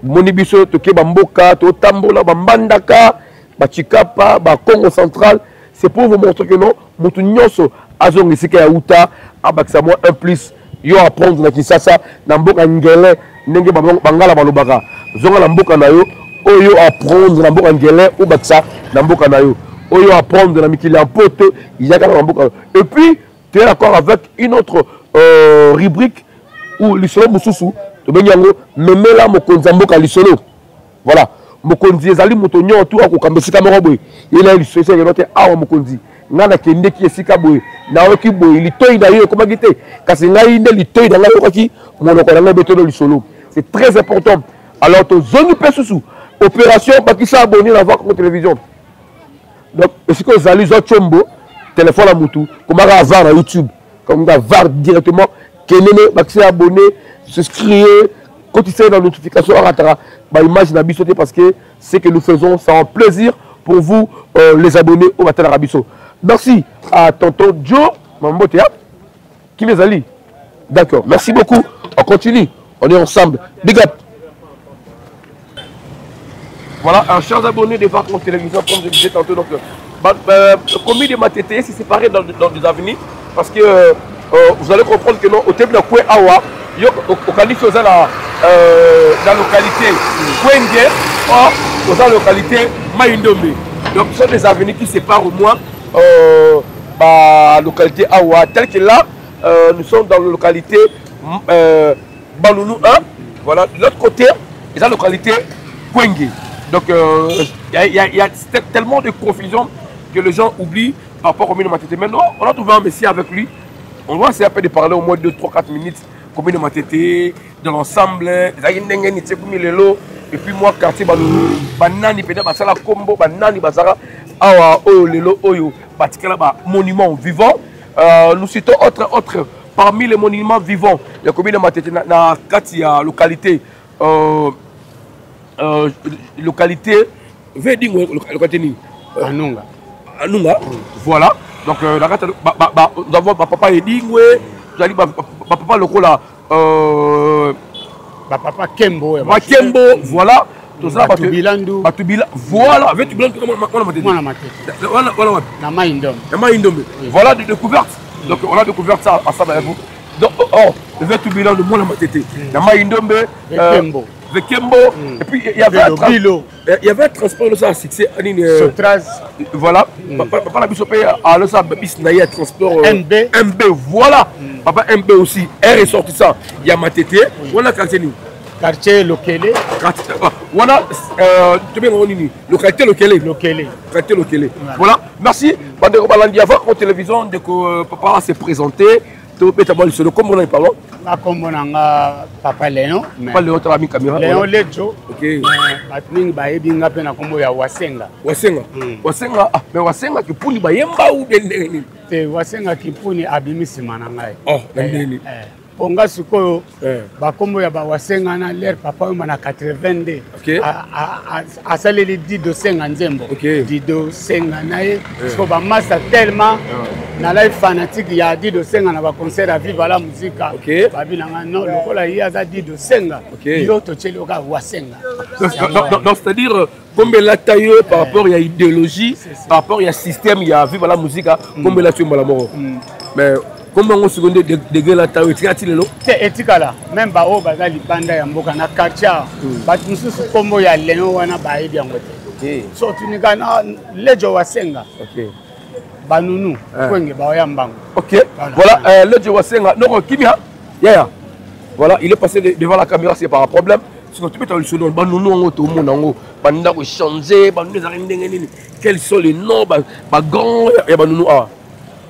Monibiso toke Mboka to Tambola Bambandaka Bachikapa Congo central c'est pour vous montrer que non mutu nyonso azongi sika ya uta abakisa moi un plus yo apprendre na Kinshasa na Mboka ngele ndenge bangala balobaka zonga na mboka na yo oyo apprendre na mboka ngele ou baksa na mboka na yo oyo apprendre na mikili en pote yaka na mboka et puis tu es d'accord avec une autre rubrique où lisolo mususu to benyango memela mokonza mboka lisolo voilà mokonzi ezali moto nyoto akokambesika moko boye il a lisolo c'est noté awa mokonzi ngana kende ki esika boye na oki boye litoi na yo komaki te kasi ngai nde litoi na ngai okoki monoko na ngai beto lisolo. C'est très important. Alors, tu as sous opération Bakissa abonné à VAR Télévision. Donc, est-ce que vous allez au Chombo, téléphone à Moutou, comme on va VAR à YouTube, comme on va VAR directement, Kenene, Bakissa abonné, souscrire, continuer dans la notification à Ratara, image d'Abisso parce que ce que nous faisons, c'est un plaisir pour vous, les abonnés au Matin Arabisso. Merci à tonton Joe, Mambo Théâtre, qui les allie. D'accord, merci beaucoup. On continue, on est ensemble. Big up. Voilà, chers abonnés de Varcon Télévision, comme je disais tantôt, donc, le commis de Matete s'est séparé dans des avenues parce que vous allez comprendre que non, au thème de Koué Awa, au qualifié dans la localité Kouenge, ou dans la localité Maïndombe. Donc ce sont des avenues qui séparent au moins la localité Awa, tel que là, nous sommes dans la localité Banounou 1. Voilà, de l'autre côté, c'est la localité Kouenge. Donc il y a tellement de confusion que les gens oublient par rapport au commun de Matete. Maintenant, on a trouvé un messie avec lui. On va essayer de parler au moins 2-3-4 minutes. Commun de Matete, de l'ensemble, et puis moi, quartier Banounou, Banani, Basala Combo, Banani, Bazara, Awa, Oyo, Lelo, Oyo, Batikala, monument vivant. Nous citons autres, parmi les monuments vivants, il y a commun de Matete, dans la localité. Localité localité Anunga. Anunga, voilà. Donc nous avons papa Edingwe, papa Lokola, papa Kembo, voilà. Tout ça, Batubilandu, voilà. Avec voilà des découvertes. Donc on a découvert ça ensemble avec vous. Donc le Batubilandu, moi la Matete, la Maïndombe, Kembo. Et puis il y avait un transport de ça, c'est voilà. Papa la biso paye à le bis naïe transport MB, voilà. Papa MB aussi est ressortissant. Il y a Matete, on a quartier Lokele. On a localité Lokele. Voilà. Merci. Bandeko Balandi avant en télévision dès que papa s'est présenté. Comme on en parle. Comme on Papa Léon. Papa Léon, tu as mis caméra. Léon Lejo. Ok. Wasenga. Mais Wasenga qui puni bayemba ou bien Wasenga qui puni abimisi manangai. Oh, Ponga suko bakombo ya Wasenga na l'air papa na 82. OK. A saleli Dido Senga Nzembo. Dido Senga nae. Parce que ba massa tellement na live fanatique ya Dido Senga na ba concert à Viva la musique. OK. Babi na non lokola ya za Dido Senga. Yo to chelo ka Wasenga. Donc c'est-à-dire comme la taille par rapport à idéologie, par rapport à système, il y a Viva la musique, comme la tuer la mort. Mais comment on se connaît de la taille, c'est etikala même ba o bazali banda ya mboka na quartier ba mususu kombo ya leno wana ba ebi yangote so tunikana Lejo Wasenga Banounou Kouenge ba ya mbango. OK, voilà Lejo Wasenga non kimia yeah voilà, il est passé devant la caméra, c'est pas un problème. Si tu peux te le Banounou tout le monde banda ko changer Banounou quels sont les noms ba grand et Banounou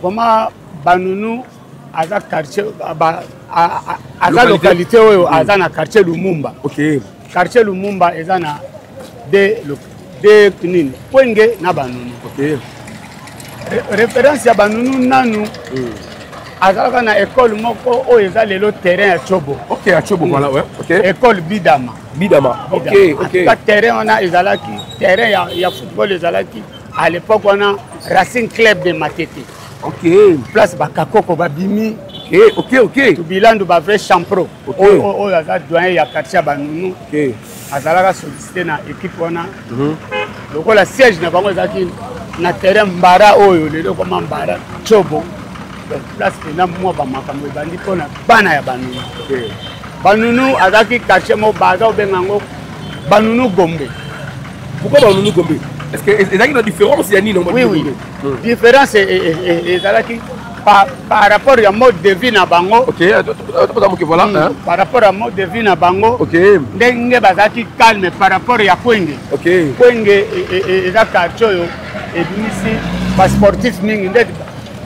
comment Banounou à la quartier à la localité où à la quartier Lumumba. OK. Quartier Lumumba est na de Kinin. Kouenge na Banounou. OK. Référence à Banounou nanu. À la école moko o ezali le terrain à Chobo. OK, à Chobo voilà ouais. OK. École Bidama. OK, OK. Le terrain on a ezalaki terrain il y a football ezalaki à l'époque on a Racing Club de Matete. OK. Place Bakakoko Babimi. OK. Tubilandu ba vrai champro. O ya doyen ya quartier Banounou. OK. Azalaka sollicité na équipe wana. Lokola siège na bango ezaki na terrain Mbara oyo lelo comme Mbara Chobo. Place na moi ba makambo bandi pona bana ya Banounou. OK. Banounou azaki quartier mo baza obengango Banounou Gombe. Pourquoi Banounou Gombe? Est-ce qu'il y a une différence? Oui. Différence est par rapport au mode de vie na bango. OK. Voilà. Par rapport au mode de vie na bango. OK. Ndenge bazaki calme par rapport à Kouenge. OK. Kouenge est la quartier et ici pas sportif mingi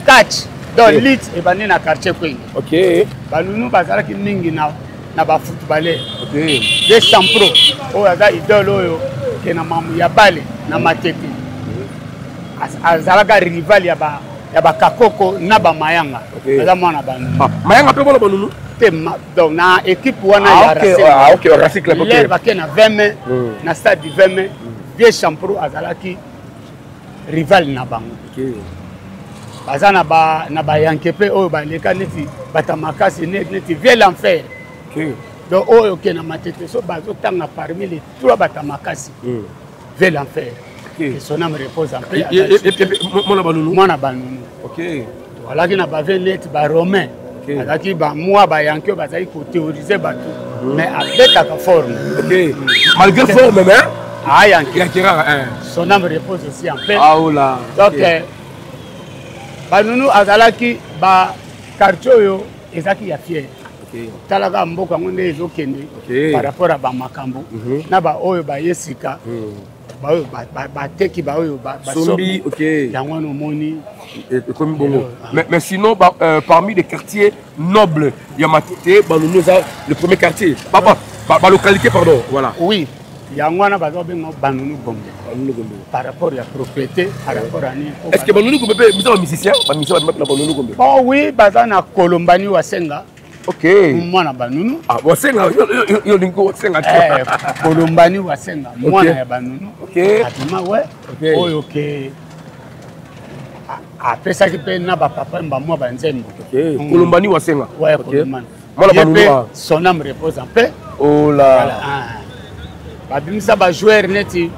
catch dans lit et bani na quartier Kouenge. OK. Banounou bazaki mingi na ba footballeur. OK. Des champro. O ada idole oyo ke na mamu ya bale na Matete. Azalaka rival ya ba Kakoko na ba Mayanga. Aza mwana Banounou. Mayanga pe bona Banounou. Te donc na équipe wana ya Racing. OK, Racing Club. OK. L'air ba ke na 20 mai na stade du 20 mai. Vieux champro azalaki rival na bango. OK. baza na ba yankepe oyo baleka neti batamakasi neti vie l'enfer. Donc oyo ke na matete so bazotanga parmi les trois batamakasi vie l'enfer. Et son âme repose en paix. Mwana banunu. OK. Voilà qui n'a pas vu net ba romain. Azaki ba moi ba yankepe bazali ko théoriser bato. Mais avec ta forme. OK. Malgré forme même hein. Ah yankepe. Son âme repose aussi en paix. Ah oh là. Donc banunu azalaki ba quartier yo ezaki ya fier. Talaka mboka ngonde ezokende par rapport à ba makambo na ba oyo ba yesika ba teki ba oyo ba sombi OK yango no moni comme bongo mais sinon parmi les quartiers nobles Yamatete banunu ça le premier quartier papa ba localité pardon voilà oui yango na bazo bengo banunu gombe par rapport à propriété par rapport à ni est-ce que banunu gombe peut musicien ba musicien ba banunu gombe oh oui baza na kolombani wa senga OK mwana banunu ah wasenga yo lingo wasenga kolombani wa senga mwana ya banunu OK atima ouais oyo ke apesa ki pe na ba papa mba mwa banzembo OK kolombani wasenga ouais kolombani mwana banunu son âme repose en paix oh là babimisa ba joueur neti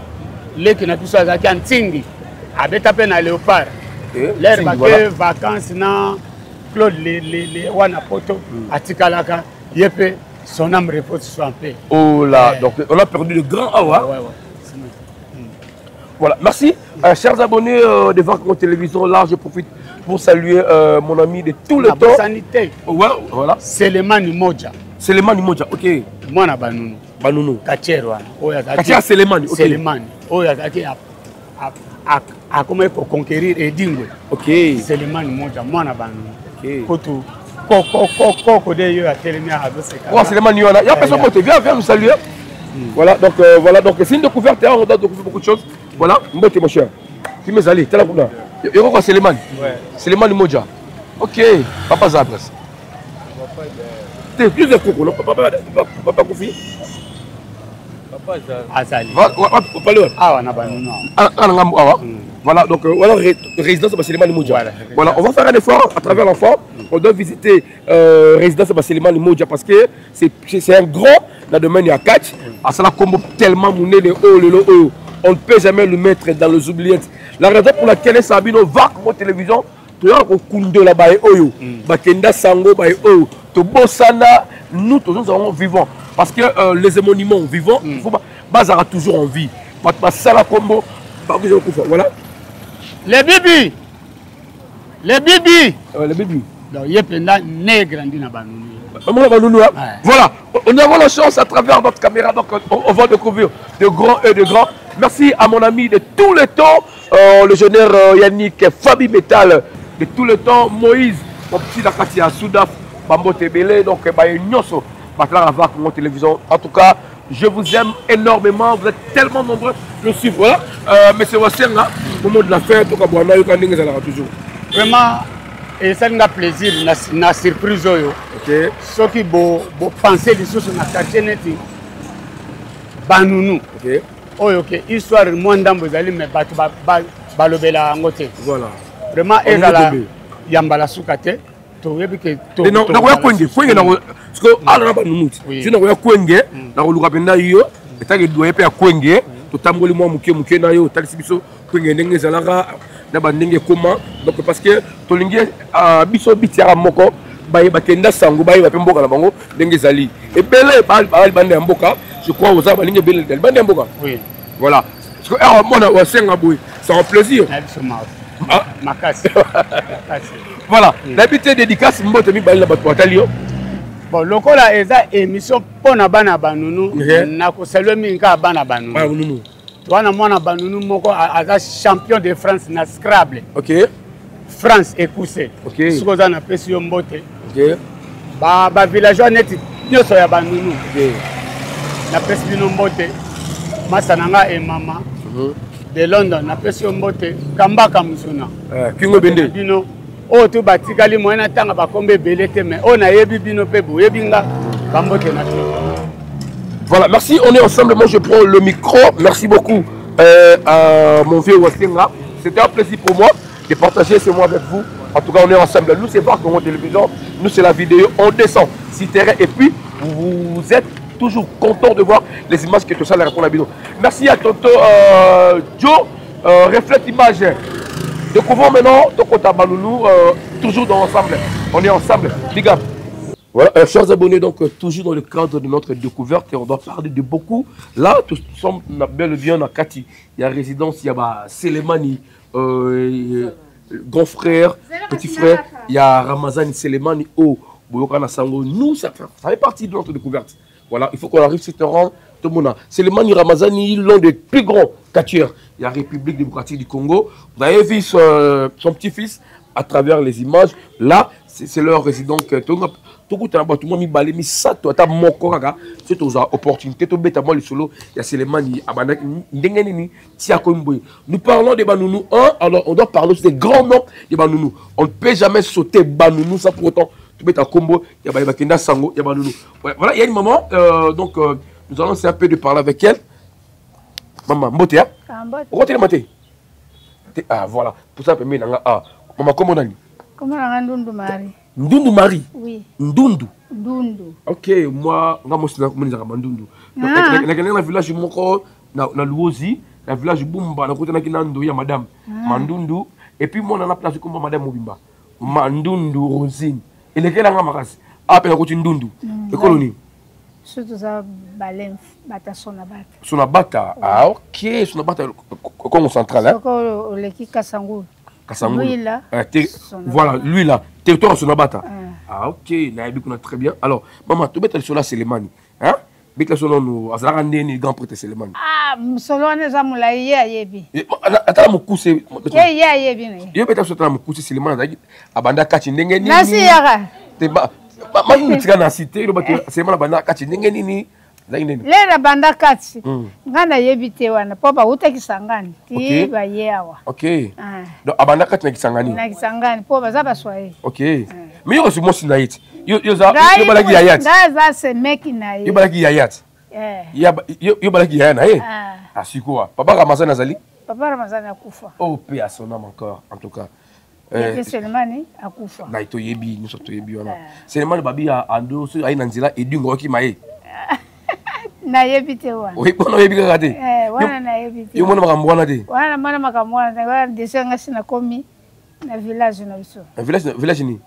leki na biso azaki antingi abeta pe na léopard l'air bake vacances na Claude les wana poto atikalaka yepe son âme repose soit en paix. Oh là donc on a perdu le grand awa. Voilà, merci chers abonnés de Vacances Télévision. Là je profite pour saluer mon ami de tout le temps. Sanité. Ouais, voilà. Selemani Moja. Selemani Moja, OK. Mwana banunu. Banunu. Kachero wana. Oya Kachero Selemani, OK. Selemani. Oya zaki a comment pour conquérir Edingwe. OK. Selemani Moja mwana banunu. OK. Koto koko de yo a télé à Doseka. Ouais, Selemani wana. Ya personne qui viens nous saluer. Voilà, donc c'est une découverte, on a découvert beaucoup de choses. Voilà, mbote mon cher. Tu me allé, t'es là pour là. Yoko quoi Selemani? Ouais. Selemani Moja. OK, papa Zabras. T'es plus de coco, non? Papa Kofi. Papa Azali. Ah, on a banana. Ah, voilà, donc voilà, résidence de Selemani Moja. Voilà, on va faire un effort à travers l'enfant. On doit visiter résidence de Selemani Moja parce que c'est un grand dans le domaine de catch. À cela combo tellement mouné de haut, on ne peut jamais le mettre dans les oubliettes. La raison pour laquelle Sabino va comme télévision, tu as un kundo là-bas, Bakenda Sango, to Bossana, nous tous sommes vivants. Parce que les monuments vivants, il faut bazar toujours en vie. Sala combo, voilà. Les bébés. Les bébés. Les bébés. Donc, il y a plein de grandi dans Banunu. Voilà, on a la chance à travers notre caméra, donc on va découvrir de grands et de grands. Merci à mon ami de tous les temps, le jeune Yannick Fabi Metal, de tous les temps, Moïse, mon petit Dakati à Soudaf, Bambo Tebele, donc Nyoso, Batla Ravak, mon télévision. En tout cas, je vous aime énormément, vous êtes tellement nombreux de me suivre. Voilà, mais c'est Wassenga, au moment de la fin, tout cas, toujours. Vraiment. Et ça nous a plaisir, na surprise oyo. OK. Ceux qui bo penser les choses na quartier neti banunu. OK. Oyo OK, histoire moi ndambo zali mais batu balobela ngote. Voilà. Vraiment ezala yambala sukate. To yebi ke to. Non, na ko kwenge na parce que ala banunu. Si na ko kwenge na ko luka penda yo, etake doye pe kwenge, to tamboli mo muke na yo, taxi biso kwenge ndenge zalaka. Donc parce que tolingi biso bitiara moko baye bakenda sango baye bapemboka na bango ndenge zali et belé bande mboka je crois aux balingi belé bande mboka oui voilà parce que mona wasenga boy c'est un plaisir makasi voilà l'habitude dédicace mbote mi balina bato batalio bon lokola eza émission pona bana banunu na ko saluer minka bana banunu Wana mwana banunu moko aza champion de France na Scrabble. OK. France ekuse. OK. Sukoza na pesi yo mbote. OK. Ba villageois neti nyoso ya banunu. OK. Na pesi bino mbote. Masananga e mama. De London na pesi yo mbote. Kambaka musuna. Kingo bende. Bino o to batikali moyena tanga bakombe belete mais on a yebi bino pe bo yebinga bambote na to. Voilà, merci, on est ensemble, moi je prends le micro, merci beaucoup à mon vieux Wassenga. C'était un plaisir pour moi de partager ce mois avec vous. En tout cas, on est ensemble. Nous, c'est pas comme en télévision. Nous, c'est la vidéo. On descend si terrain. Et puis, vous êtes toujours content de voir les images que tout ça répond à la vidéo. Merci à Tonto Joe. Reflète image. Découvrons maintenant Tokota Banounou, toujours dans ensemble. On est ensemble. Big up. Voilà, chers abonnés, donc toujours dans le cadre de notre découverte, et on doit parler de beaucoup. Là, nous sommes bel et bien à Kati. Il y a résidence, il y a Selemani, grand frère, petit frère. Il y a Ramazani Selemani, Boyokana Sango. Nous, ça fait partie de notre découverte. Voilà, il faut qu'on arrive sur ce rang. Tout le monde. Selemani Ramazani, l'un des plus grands catcheurs. Il y a République démocratique du Congo. Vous avez vu son petit-fils à travers les images. Là, c'est leur résident. Tout le monde balé mi ça toi ta moko kaka c'est aux opportunités to beta moi le solo il y a Selemani abanak ndengeni ni tia komboy. Nous parlons de Banounou 1, alors on doit parler aussi des grands noms de Banounou. On ne peut jamais sauter Banounou sans pour autant to beta combo il y a Bakenda Sango il y a Banounou. Voilà, il y a une maman donc nous allons essayer un peu de parler avec elle. Maman Mbote hein. Pourquoi tu es maté? Ah voilà, pour ça permet nanga ah maman comment on a dit? Comment on a Ndundu Marie? Ndundu Marie? Oui. Ndundu? Ndundu. Ok, moi, je suis Ndundu. Dans le village, na Luozi, dans le village Bumba, na côté na Ndo ya madame. Mandundu. Et puis moi, on a la place comme madame Mobimba. Mandundu Rosine. Et les gens makas. Ah, puis na côté Ndundu. Et colonie. Surtout ça, balem, bata sonabata. Sonabata. Ah, ok, sonabata. Congo central, hein? Soko leki Kasangou. Lui là. Voilà, lui là. Territoire Sonabata. Ah, ok, très bien. Alors, maman, tu mets sur la Selemani. Hein? Bik la solo nous, azarande ni grand prêtre Selemani. Ah, solo ne zamula yebi. Attends, mon coup c'est. Yebi ne. Yo beta sur mon coup c'est Selemani. Abanda kachi ndenge ni. Nasi yaka. Te ba. Manu tika na cité, lo bata Selemani abanda kachi ndenge ni. Lera banda kati ngana yebite wana popa utakisangani ti ba yewa. OK. Donc abanda kati na kisangani. Na kisangani popa za baswaye. OK. Mais yo reçu mosi na yiti. Yo balaki yayat. Za se meki na yo balaki yayat. Yo balaki yayana Ah sikoa. Papa Ramazani azali? Papa Ramazani akufa. Oh paix à son âme encore en tout cas. Selemani akufa. Na ito yebi nous sommes yebi wana. Selemani babi ando so ayi nanzila edungo ki mae. Na yebite wana. Oui, bon yebi kaka te. Wana na yebite. Yo mona makambo wana te. Wana mona makambo wana wana desenga sina komi na village na biso. Un village ni.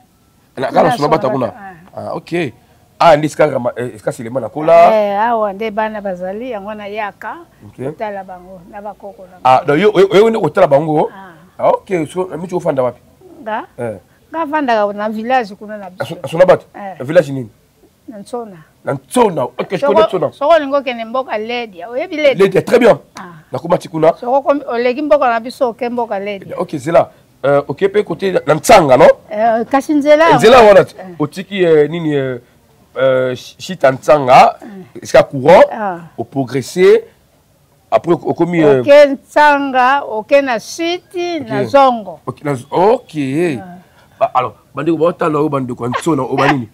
Na kala Sonabata kuna. Ah OK. Ah ndiska Selemani akola. Awa nde bana bazali yango na yaka. Tala bango na bakoko na. Ah donc yo ne kotala bango. Ah OK, so mitu ofanda wapi? Nga? Nga fanda na village kuna na biso. Sonabata. Village nini? Nansona. Nansona. OK, je connais Nansona. Soko lingo kene mboka Ledia. Oyebi Ledia. Ledia, très bien. Nakoma tikuna. Soko oleki mboka na biso ke mboka Ledia. OK, c'est là. OK, pe côté Nansanga, non? Kasinzela. Nzela wana. Otiki nini chita Ntsanga, est-ce courant au progresser après au commis OK Ntsanga, OK na city na zongo. OK. Alors, bande ko botala o bande ko Ntsona o banini.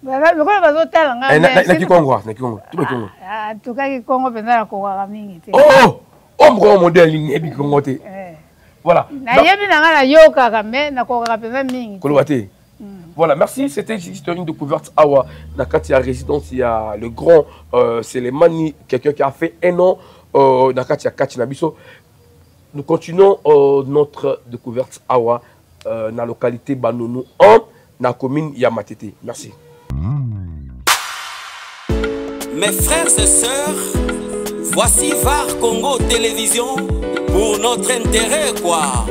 Baba biko bazotala nga. Na Kikongo, na Kikongo. Tu Kikongo. Ah, tuka Kikongo penza ko kwa mingi te. Oh, mko modèle ni ebi Kikongo te. Voilà. Na yebi na ngala yoka kame na ko ka penza mingi. Kolobate. Voilà, merci. C'était une découverte Awa. Nakati à résidence, il y a le grand Selemani, quelqu'un qui a fait un an Nakati à Kati Nabiso. Nous continuons notre découverte Awa dans la localité Banounou 1, dans la commune Yamatete. Merci. Mes frères et sœurs, voici VAR Congo Télévision pour notre intérêt, quoi.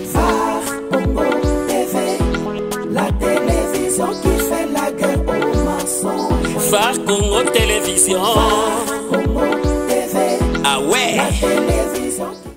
VAR Congo TV, la télévision qui fait la guerre aux mensonges. VAR Congo Télévision. VAR Congo TV, ah ouais. la télévision qui...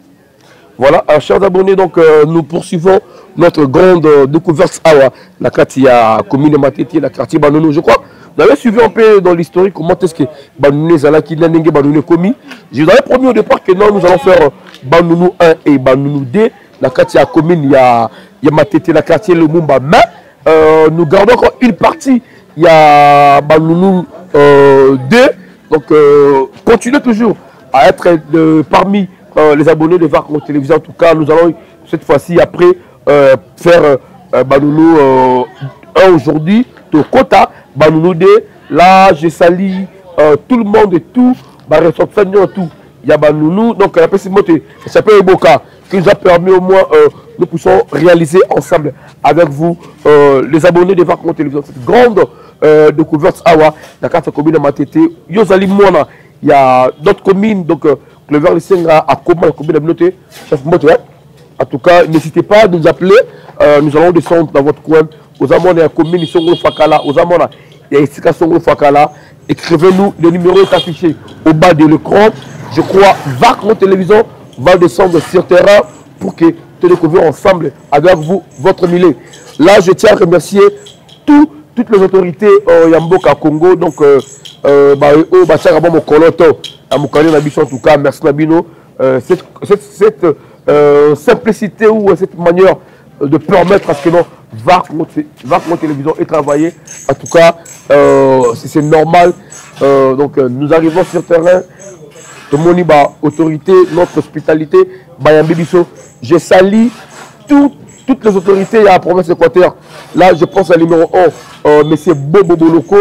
Voilà, chers abonnés, donc nous poursuivons notre grande découverte Awa, la Katia commune Mateti, la quartier Banounou, je crois. Vous avez suivi un peu dans l'historique comment est-ce que Banounou Zalaki Nanenge Banounou commis. Je vous avais promis au départ que non, nous allons faire Banounou 1 et Banounou 2. La Katia commune, il y a Mateti, la quartier Le Mumba. Mais nous gardons encore une partie, il y a Banounou 2. Donc continuez toujours à être parmi les abonnés de VAR Congo Télévision. En tout cas, nous allons cette fois-ci après faire Banounou aujourd'hui, de Kota, Banounou 2. Là, je salue tout le monde et tout, tout. Il y a Banounou, donc la personne ça peut être Boka, qui nous a permis au moins, nous puissions réaliser ensemble avec vous, les abonnés de Vac Mon Télévision, cette grande découverte Awa, la carte commune de Matete, Yozali Mona, il y a d'autres communes, donc le Vers de Senga à Koma, la commune de Minoté, en tout cas, n'hésitez pas à nous appeler, nous allons descendre dans votre coin, aux amons et à commune, ils sont au Fakala, aux amons, il y a ici au Fakala, écrivez-nous, le numéro est affiché au bas de l'écran. Je crois Vac Mon Télévision va descendre sur terrain pour que nous découvrions ensemble avec vous votre milieu. Là, je tiens à remercier toutes les autorités Yamboka Congo, donc en tout cas, merci Nabino. Cette simplicité ou cette manière de permettre à ce que Vac Mon Télévision ait travaillé. En tout cas, c'est normal. Donc, nous arrivons sur terrain. Tout le monde, autorité, notre hospitalité, je salue toutes les autorités à la province équatoriale. Là, je pense à numéro 1, M. Bobo Boloko,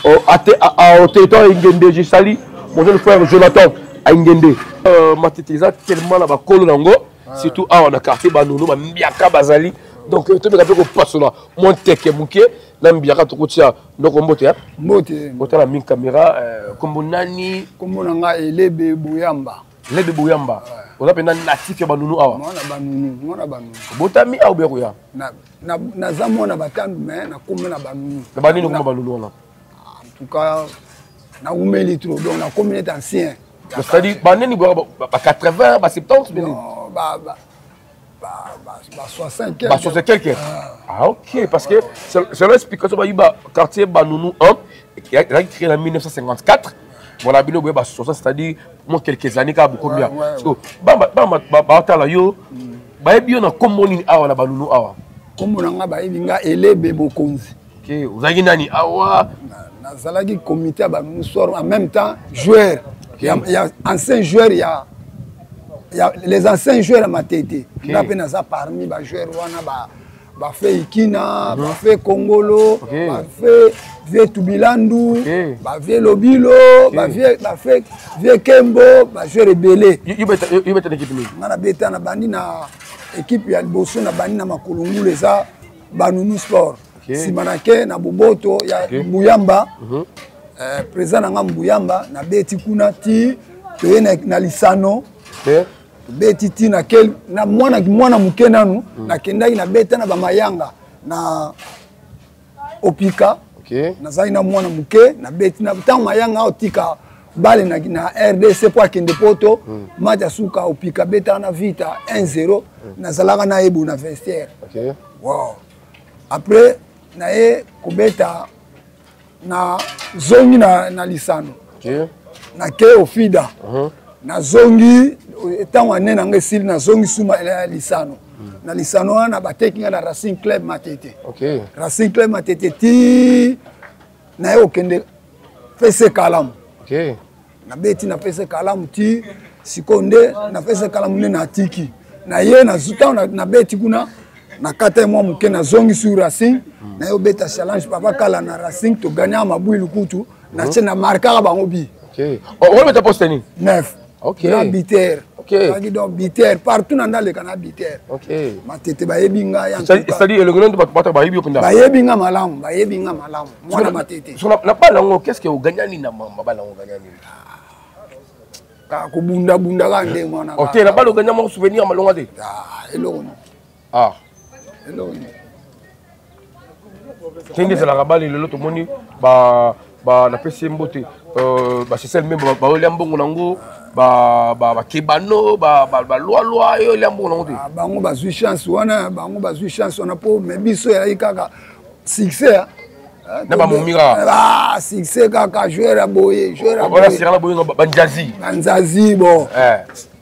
au territoire Ingende. Je salue mon jeune frère Jonathan à Ingende. Matetiza tellement là-bas, surtout dans le quartier Banounou, Mbiaka Bazali. Donc, tu me rappelles qu'on passe là, mon teke mouké, Nambiaka Tokotia, donc on monte. Monte la mine caméra, comme Nani. Comme on a Elebe Bouyamba. Elebe Bouyamba. On a un natif à Banounou. On a Banounou. Botami ou Berouya? Na Zamona Batandu, mais na comme na Banounou. Na Banounou comme Banounou. En tout cas, na Oumeli trop, donc la communauté ancienne. C'est-à-dire, Banani, 80, 70, non, 60 quelques. 60 quelques. Ah, ok, parce que c'est l'explication du quartier Banounou 1, qui a été créé en 1954. Voilà, c'est-à-dire, moi, quelques années, combien. En même temps, joueur. Il y a anciens joueurs, il y a les anciens joueurs à Matete. Il y a parmi les joueurs, il fait Ikina, il fait Congolo, il fait Tubilandu, il fait Lobilo, il fait Kembo, il fait Rebele. Il y a une équipe qui a Makulungu, les Banounou Sport. Simanake, na Boboto, il y a Mbuyamba. Président na Mbuyamba na beti kuna ti to na lisano beti ti na kel na mwana muke nanu na kendaki na beta na bamayanga na opika na zai na mwana muke na beti na tant mayanga otika bale na RDC pour akende poto match suka opika beta na vita 1-0 na zalaka na ebu na vestiaire. Wow. Après na e kubeta na zongi na lisano na ke ofida na zongi etango ane na ngesili na zongi suma lisano na lisano wana batekinga na Racing Club Matete. Racing Club Matete ti na yo kende fese kalamu na beti na fese kalamu ti sikonde na fese kalamu ne na tiki na ye na zuta na beti kuna na kata mwa muke na zongi sur Racing na yo beta challenge papa kala na Racing to gagner mabui lukutu na tena marka bango bi. On met poste ni 9. Na biter. Bagi donc biter partout dans le canal biter. Matete ba yebinga ya. C'est-à-dire le grand de battre ba yebi okunda. Ba yebinga malamu, ba yebinga malamu. Mwana matete. Sur la balle ngo qu'est-ce que au gagner ni na balle ngo gagner ni. Ka ko bunda ka nde mwana. OK, la balle au gagner mon souvenir malonga de. Eloko. Tende c'est la rabale le lot moni na pesi mbote c'est celle même ba mbongo nango kebano loi yo mbongo nango bango bazui chance wana po mais biso ya ikaka succès na ba momira succès kaka joueur à boye voilà c'est la boye banzazi bon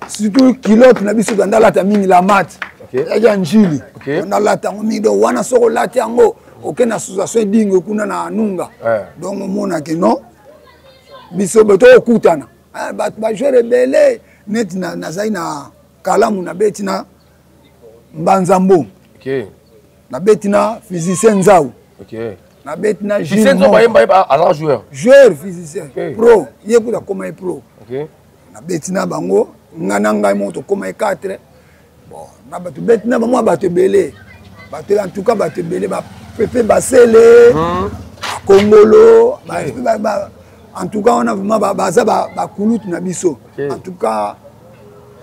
surtout kilote na biso ndala ta mingi la mat ya njili na lata ngomido wana soko lati yango okena association dingo kuna na nunga donc mona ke non biso beto okutana ba jouer belé net na zai na kalamu na beti na mbanzambo Ok. Na betina physicien Nzao. Ok. Na betina physicien Nzao alors joueur. Joueur physicien. Pro. Yé kuta koma pro. Ok. Na betina bango ngana ngai moto koma 4. Bon, na batu betina bango batu belé. Batu en tout cas batu belé ba Pepe Basele. Kongolo, en tout cas on a vraiment baza ba kulut na biso. En tout cas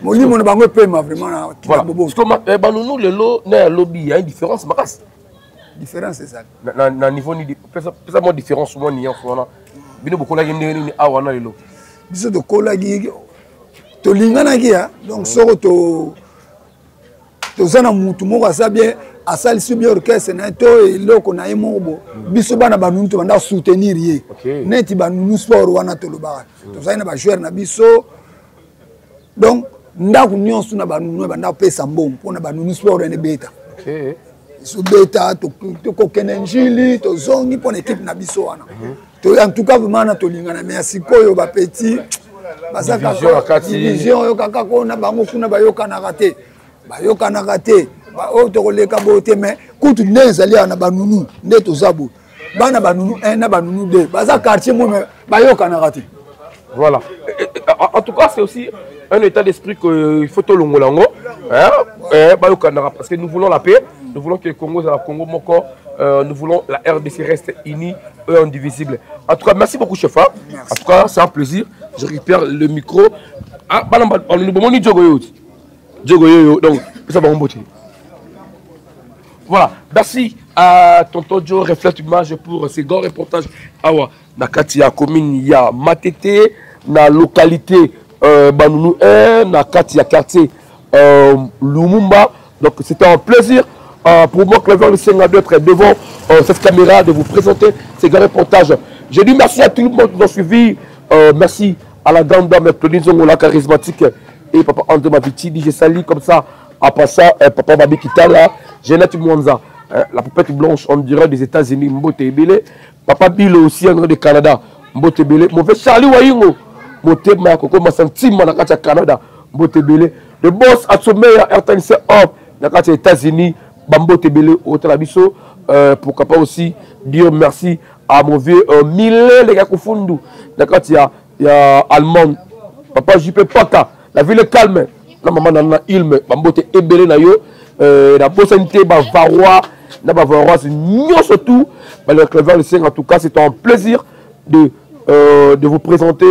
molimo na bango pe ma vraiment na bobo. Parce que banounou le lo na lobby, il y a une différence makas. Différence c'est ça. Na niveau ni pesa mo différence mo ni en fona. Bino bokola yende ni awana le lo. Biso to kola gi to lingana gi ya. Donc soko to zana mutu moko asabie asalisi bien orchestre na to eloko na ye moko biso bana banunu to banda soutenir ye neti banunu sport wana to lobaka to zaina ba joueur na biso donc ndako nyonso na banunu banda pesa mbongo pona banunu sport ene beta so beta to kokene njili to zongi pona équipe na biso wana to en tout cas vraiment na to lingana merci koyo ba petit basaka division yo kaka ko na bango kuna bayoka na raté bayoka na raté otokoleka bote mais kutu nezali na banunu nde tozabo bana banunu 1 na banunu 2 baza quartier moi bayoka na raté. Voilà. En tout cas c'est aussi un état d'esprit que il faut to longolango hein bayoka na parce que nous voulons la paix, nous voulons que le Congo soit Congo moko, nous voulons la RDC reste unie et indivisible. En tout cas merci beaucoup chef. En tout cas c'est un plaisir. Je récupère le micro. Ah balamba on bomoni jogoyo. Jogoyo donc ça va on botter. Voilà, merci à Tonton Joe, Reflète Image pour ces grands reportages. Awa, na Katia commune, il y a Matete, na localité Banounou 1, na Katia quartier Lumumba. Donc c'était un plaisir pour moi, Cléver le Seigneur, d'être devant cette caméra, de vous présenter ces grands reportages. Je dis merci à tout le monde qui nous a suivis. Merci à la grande dame Claudine Zongola, charismatique, et papa André Maviti, DJ Sali, comme ça. À part ça, papa Babi Kitala, Jeannette Mwanza, la poupette blanche, on dirait des États-Unis, Mbote Ebele. Papa Bilo aussi, on dirait du Canada, Mbote Ebele. Mauvais Charlie Wayingo, Mbote Makoko, Massantim, Nakata Canada, Mbote Ebele. Le boss à sommet, RTNC Hop, Nakata États-Unis, Mbote Ebele, Hôtel Abisso. Pourquoi pas aussi dire merci à mon vieux Mille, les gars Kofundu, Nakata, il y a Allemand, Papa JP Paka, la ville est calme. La maman nana ilme bambote ebele na yo la bossante ba varwa na ba varwa c'est nyo surtout le Cléver le Seigneur. En tout cas c'est un plaisir de vous présenter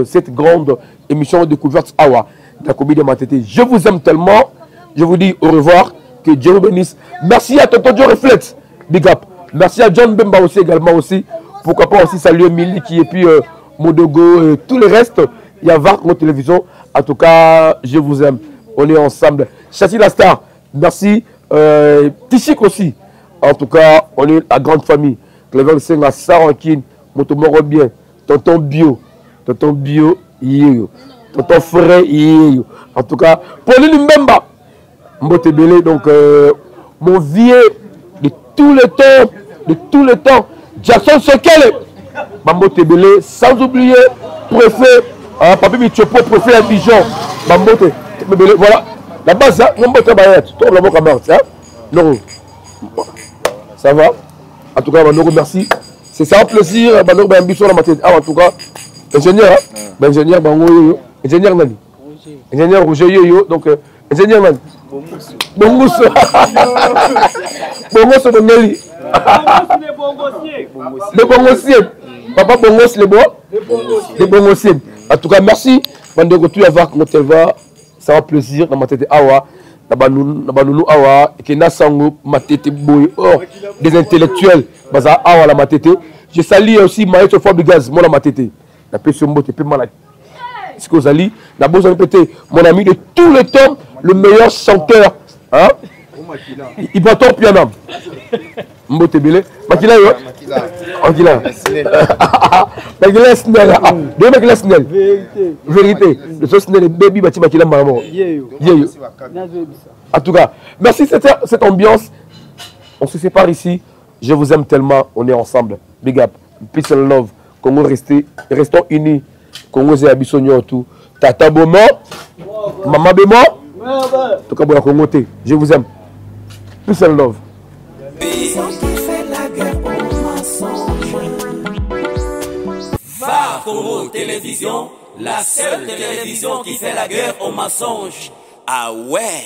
cette grande émission de découverte Awa la comédie Matete. Je vous aime tellement, je vous dis au revoir, que Dieu vous bénisse. Merci à Tonton Joe Reflex, big up. Merci à John Bemba aussi également aussi. Pourquoi pas aussi saluer Miliki et puis Modogo et tout le reste. Il y a VAR mon télévision. En tout cas, je vous aime. On est ensemble. Chassis la star, merci. Tichik aussi. En tout cas, on est la grande famille. Cléver le Seigneur, Sarankin, Motomoro bien. Tonton Bio, Tonton Frère, en tout cas, Pauline Mbemba, Mbotebele, donc mon vieux de tout le temps, Jackson Sekele, Mbotebele, sans oublier, préfet. Papi Michopo, préfet à Dijon, Bambote, voilà, la base, hein, Mbote Bayet, tourne la boca morte, hein, non, ça va, en tout cas, Bandoro, merci, c'est ça un plaisir, Bandoro, Bambiso, la matinée, en tout cas, ingénieur, hein, ingénieur, Bango, ingénieur Nani, ingénieur Roger Yoyo, donc, ingénieur Nani, Bongousso, Bongousso, Bongeli, les Bongossiers, Papa Bongos, les bois, les Bongossiers. En tout cas, merci. Bande retour à voir comment elle va. Ça va plaisir dans ma tête Awa, dans Banounou Awa, et que Nassango, ma tête boy, oh, des intellectuels, Baza Awa la ma tête. Je salue aussi Maïto Fabigaz, mon ma tête. La personne mot est malade. Ce que vous allez, la besoin de péter, mon ami de tout le temps, le meilleur chanteur. Hein? Il va top piano. Mbote Bele. Makila yo. Makila. Makila Snell. Deux Makila Snell. Vérité. Le sauce Snell et baby bati Makila maman. En tout cas, merci cette ambiance. On se sépare ici. Je vous aime tellement. On est ensemble. Big up. Peace and love. Congo restons unis. Congo c'est Abissonio tout. Tata Bomo. Maman Bemo. En tout cas, bon, je vous aime. Peace and love. Qui fait la guerre au mensonge. VAR Congo Télévision, la seule télévision qui fait la guerre aux mensonges. Ah ouais.